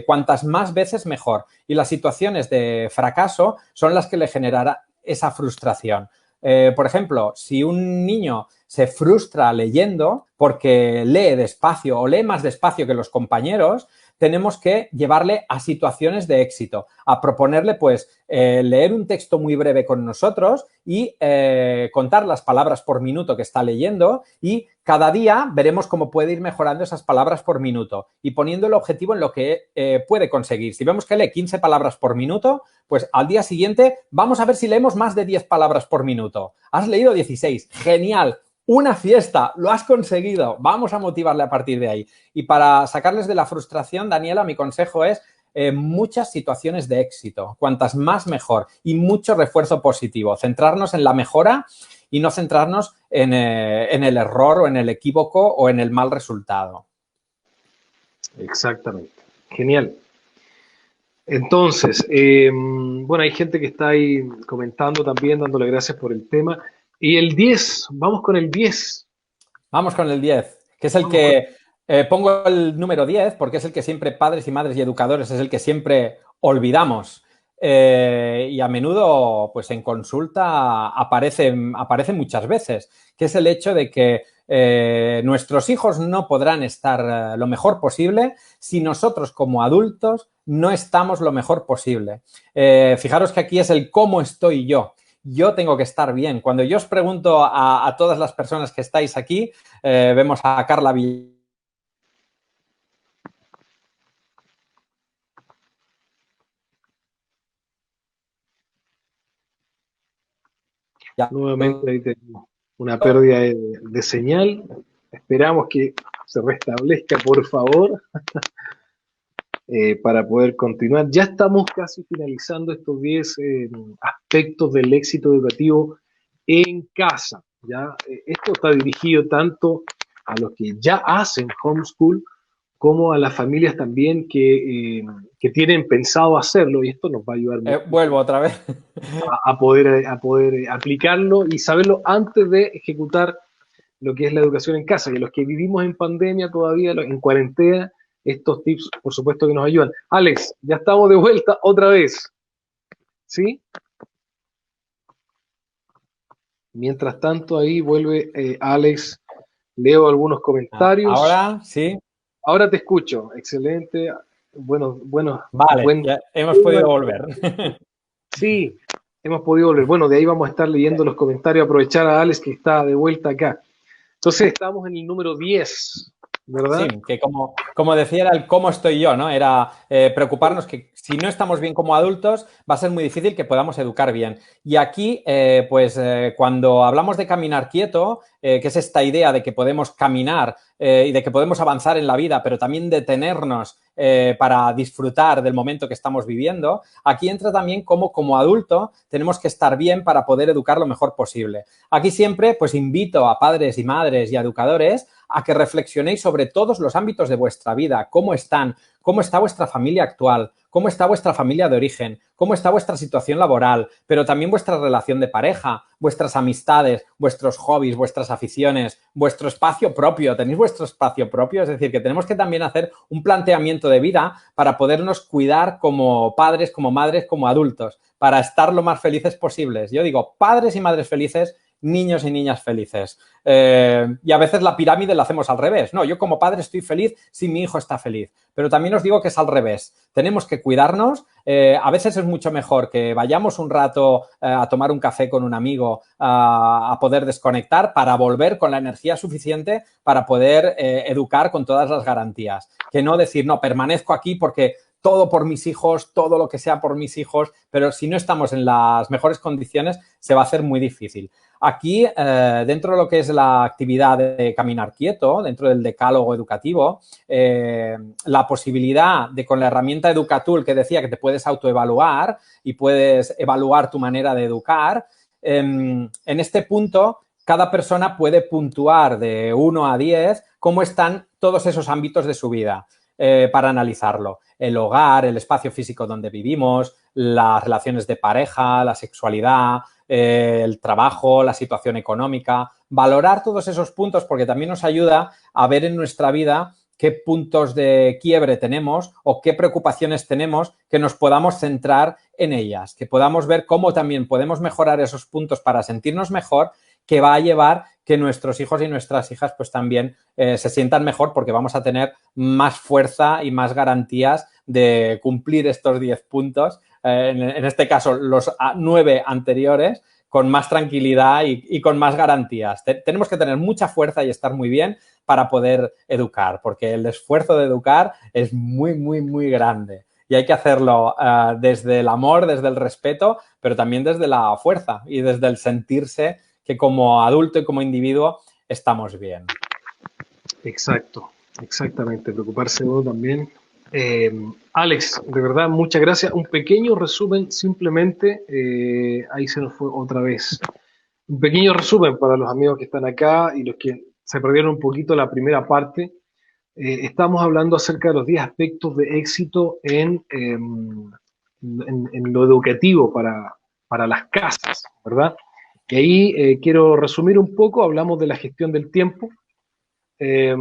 cuantas más veces mejor. Y las situaciones de fracaso son las que le generará esa frustración. Por ejemplo, si un niño se frustra leyendo porque lee despacio o lee más despacio que los compañeros, tenemos que llevarle a situaciones de éxito, a proponerle pues leer un texto muy breve con nosotros y contar las palabras por minuto que está leyendo, y cada día veremos cómo puede ir mejorando esas palabras por minuto y poniendo el objetivo en lo que puede conseguir. Si vemos que lee 15 palabras por minuto, pues al día siguiente vamos a ver si leemos más de 10 palabras por minuto. Has leído 16, genial. Una fiesta, lo has conseguido. Vamos a motivarle a partir de ahí. Y para sacarles de la frustración, Daniela, mi consejo es muchas situaciones de éxito, cuantas más mejor, y mucho refuerzo positivo. Centrarnos en la mejora y no centrarnos en el error o en el equívoco o en el mal resultado. Exactamente. Genial. Entonces, bueno, hay gente que está ahí comentando también, dándole gracias por el tema. Y el 10, vamos con el 10. Vamos con el 10, que es el Vamos con... que pongo el número 10 porque es el que siempre padres y madres y educadores es el que siempre olvidamos. Y a menudo, pues en consulta aparece muchas veces, que es el hecho de que nuestros hijos no podrán estar lo mejor posible si nosotros como adultos no estamos lo mejor posible. Fijaros que aquí es el cómo estoy yo. Yo tengo que estar bien. Cuando yo os pregunto a todas las personas que estáis aquí, vemos a Carla Villar. Ya. Nuevamente ahí tenemos una pérdida de señal. Esperamos que se restablezca, por favor, para poder continuar. Ya estamos casi finalizando estos 10 aspectos del éxito educativo en casa. ¿Ya? Esto está dirigido tanto a los que ya hacen homeschool como a las familias también que tienen pensado hacerlo, y esto nos va a ayudar Vuelvo muchísimo otra vez. a poder aplicarlo y saberlo antes de ejecutar lo que es la educación en casa. Y los que vivimos en pandemia todavía, en cuarentena, estos tips, por supuesto, que nos ayudan. Alex, ya estamos de vuelta otra vez, ¿sí? Mientras tanto, ahí vuelve Alex, leo algunos comentarios. Ahora sí. Ahora te escucho, excelente. Bueno, bueno, Vale, buen ya hemos tema. podido volver. Sí, hemos podido volver. Bueno, de ahí vamos a estar leyendo los comentarios, aprovechar a Alex que está de vuelta acá. Entonces, estamos en el número 10, ¿verdad? Sí, que como decía, era el cómo estoy yo, ¿no? Era preocuparnos que si no estamos bien como adultos, va a ser muy difícil que podamos educar bien. Y aquí, cuando hablamos de caminar quieto, que es esta idea de que podemos caminar y de que podemos avanzar en la vida, pero también detenernos para disfrutar del momento que estamos viviendo, aquí entra también cómo como adulto tenemos que estar bien para poder educar lo mejor posible. Aquí siempre, pues invito a padres y madres y a educadores a que reflexionéis sobre todos los ámbitos de vuestra vida, cómo están, cómo está vuestra familia actual, cómo está vuestra familia de origen, cómo está vuestra situación laboral, pero también vuestra relación de pareja, vuestras amistades, vuestros hobbies, vuestras aficiones, vuestro espacio propio. ¿Tenéis vuestro espacio propio? Es decir, que tenemos que también hacer un planteamiento de vida para podernos cuidar como padres, como madres, como adultos, para estar lo más felices posibles. Yo digo, padres y madres felices, niños y niñas felices. Y a veces la pirámide la hacemos al revés. No, yo como padre estoy feliz si mi hijo está feliz. Pero también os digo que es al revés. Tenemos que cuidarnos. A veces es mucho mejor que vayamos un rato a tomar un café con un amigo, a poder desconectar para volver con la energía suficiente para poder educar con todas las garantías. Que no decir, no, permanezco aquí porque todo por mis hijos, todo lo que sea por mis hijos, pero si no estamos en las mejores condiciones se va a hacer muy difícil. Aquí, dentro de lo que es la actividad de caminar quieto, dentro del decálogo educativo, la posibilidad de con la herramienta Educatool que decía que te puedes autoevaluar y puedes evaluar tu manera de educar, en este punto cada persona puede puntuar de 1 a 10 cómo están todos esos ámbitos de su vida para analizarlo. El hogar, el espacio físico donde vivimos, las relaciones de pareja, la sexualidad, el trabajo, la situación económica, valorar todos esos puntos porque también nos ayuda a ver en nuestra vida qué puntos de quiebre tenemos o qué preocupaciones tenemos que nos podamos centrar en ellas, que podamos ver cómo también podemos mejorar esos puntos para sentirnos mejor, que va a llevar que nuestros hijos y nuestras hijas pues también se sientan mejor porque vamos a tener más fuerza y más garantías de cumplir estos 10 puntos, en este caso los 9 anteriores, con más tranquilidad y con más garantías. Tenemos que tener mucha fuerza y estar muy bien para poder educar, porque el esfuerzo de educar es muy, muy, muy grande. Y hay que hacerlo desde el amor, desde el respeto, pero también desde la fuerza y desde el sentirse que como adulto y como individuo estamos bien. Exacto, exactamente. Preocuparse de uno también. Alex, de verdad, muchas gracias. Un pequeño resumen, simplemente, ahí se nos fue otra vez. Un pequeño resumen para los amigos que están acá y los que se perdieron un poquito la primera parte. Estamos hablando acerca de los 10 aspectos de éxito en lo educativo para las casas, ¿verdad? Y ahí quiero resumir un poco, hablamos de la gestión del tiempo, eh,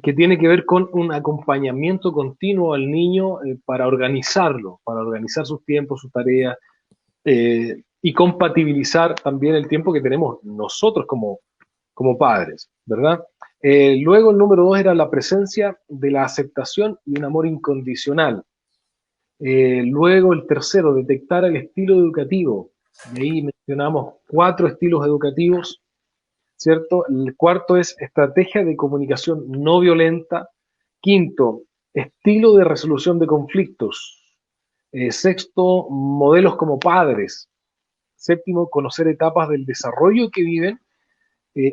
que tiene que ver con un acompañamiento continuo al niño para organizarlo, para organizar sus tiempos, sus tareas, y compatibilizar también el tiempo que tenemos nosotros como padres, ¿verdad? Luego el número 2 era la presencia de la aceptación y un amor incondicional. Luego el tercero, detectar el estilo educativo. Y ahí mencionamos 4 estilos educativos, ¿cierto? El cuarto es estrategia de comunicación no violenta. Quinto, estilo de resolución de conflictos. Sexto, modelos como padres. Séptimo, conocer etapas del desarrollo que viven.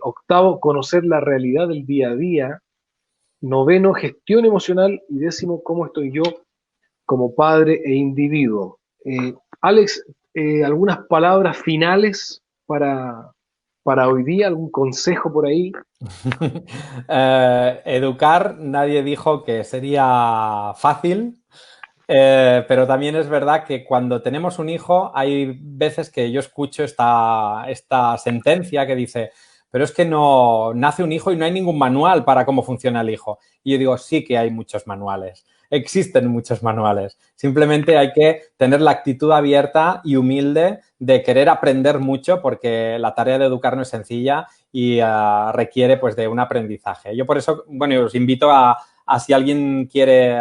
Octavo, conocer la realidad del día a día. Noveno, gestión emocional. Y décimo, cómo estoy yo como padre e individuo. Alex, ¿algunas palabras finales para hoy día? ¿Algún consejo por ahí? Educar, nadie dijo que sería fácil. Pero también es verdad que cuando tenemos un hijo, hay veces que yo escucho esta sentencia que dice, pero es que no nace un hijo y no hay ningún manual para cómo funciona el hijo. Y yo digo, sí que hay muchos manuales, existen muchos manuales. Simplemente hay que tener la actitud abierta y humilde de querer aprender mucho porque la tarea de educar no es sencilla y requiere pues de un aprendizaje. Yo por eso, bueno, os invito a si alguien quiere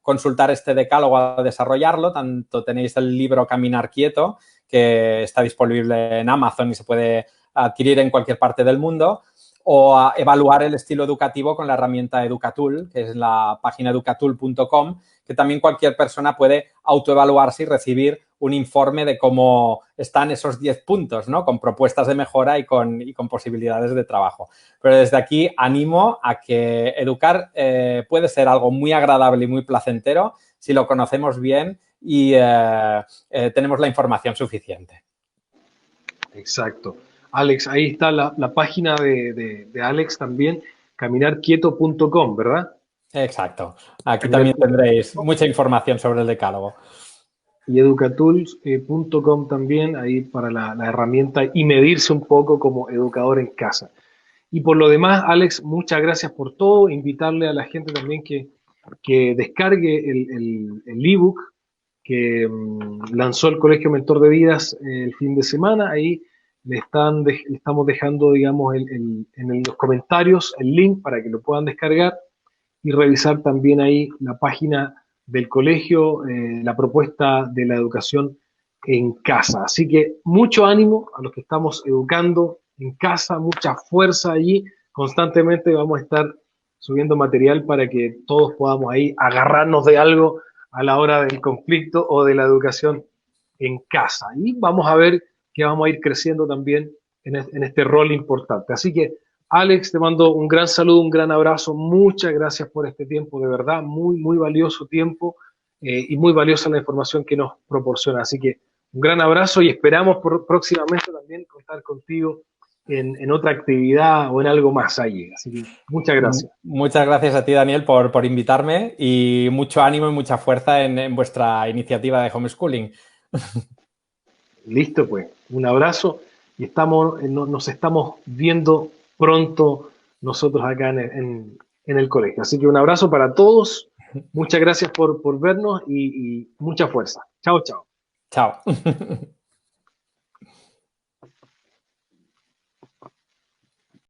consultar este decálogo a desarrollarlo, tanto tenéis el libro Caminar Quieto, que está disponible en Amazon y se puede adquirir en cualquier parte del mundo, o a evaluar el estilo educativo con la herramienta Educatool, que es la página educatool.com, que también cualquier persona puede autoevaluarse y recibir un informe de cómo están esos 10 puntos, ¿no? Con propuestas de mejora y con posibilidades de trabajo. Pero desde aquí animo a que educar puede ser algo muy agradable y muy placentero si lo conocemos bien y tenemos la información suficiente. Exacto. Alex, ahí está la página de Alex también, caminarquieto.com, ¿verdad? Exacto. Aquí también tendréis Caminarquieto.com mucha información sobre el decálogo. y educatools.com también, ahí para la herramienta y medirse un poco como educador en casa. Y por lo demás, Alex, muchas gracias por todo. Invitarle a la gente también que descargue el ebook que lanzó el Colegio Mentor de Vidas el fin de semana. Ahí le estamos dejando, digamos, en los comentarios el link para que lo puedan descargar y revisar también ahí la página del colegio, la propuesta de la educación en casa. Así que mucho ánimo a los que estamos educando en casa, mucha fuerza allí. Constantemente vamos a estar subiendo material para que todos podamos ahí agarrarnos de algo a la hora del conflicto o de la educación en casa. Y vamos a ver que vamos a ir creciendo también en este rol importante. Así que Alex, te mando un gran saludo, un gran abrazo. Muchas gracias por este tiempo, de verdad, muy, muy valioso tiempo y muy valiosa la información que nos proporciona. Así que un gran abrazo y esperamos próximamente también contar contigo en otra actividad o en algo más allí. Así que muchas gracias. Muchas gracias a ti, Daniel, por invitarme y mucho ánimo y mucha fuerza en vuestra iniciativa de homeschooling. Listo, pues, un abrazo y nos estamos viendo pronto nosotros acá en el colegio. Así que un abrazo para todos, muchas gracias por vernos y mucha fuerza. Chao, chao. Chao.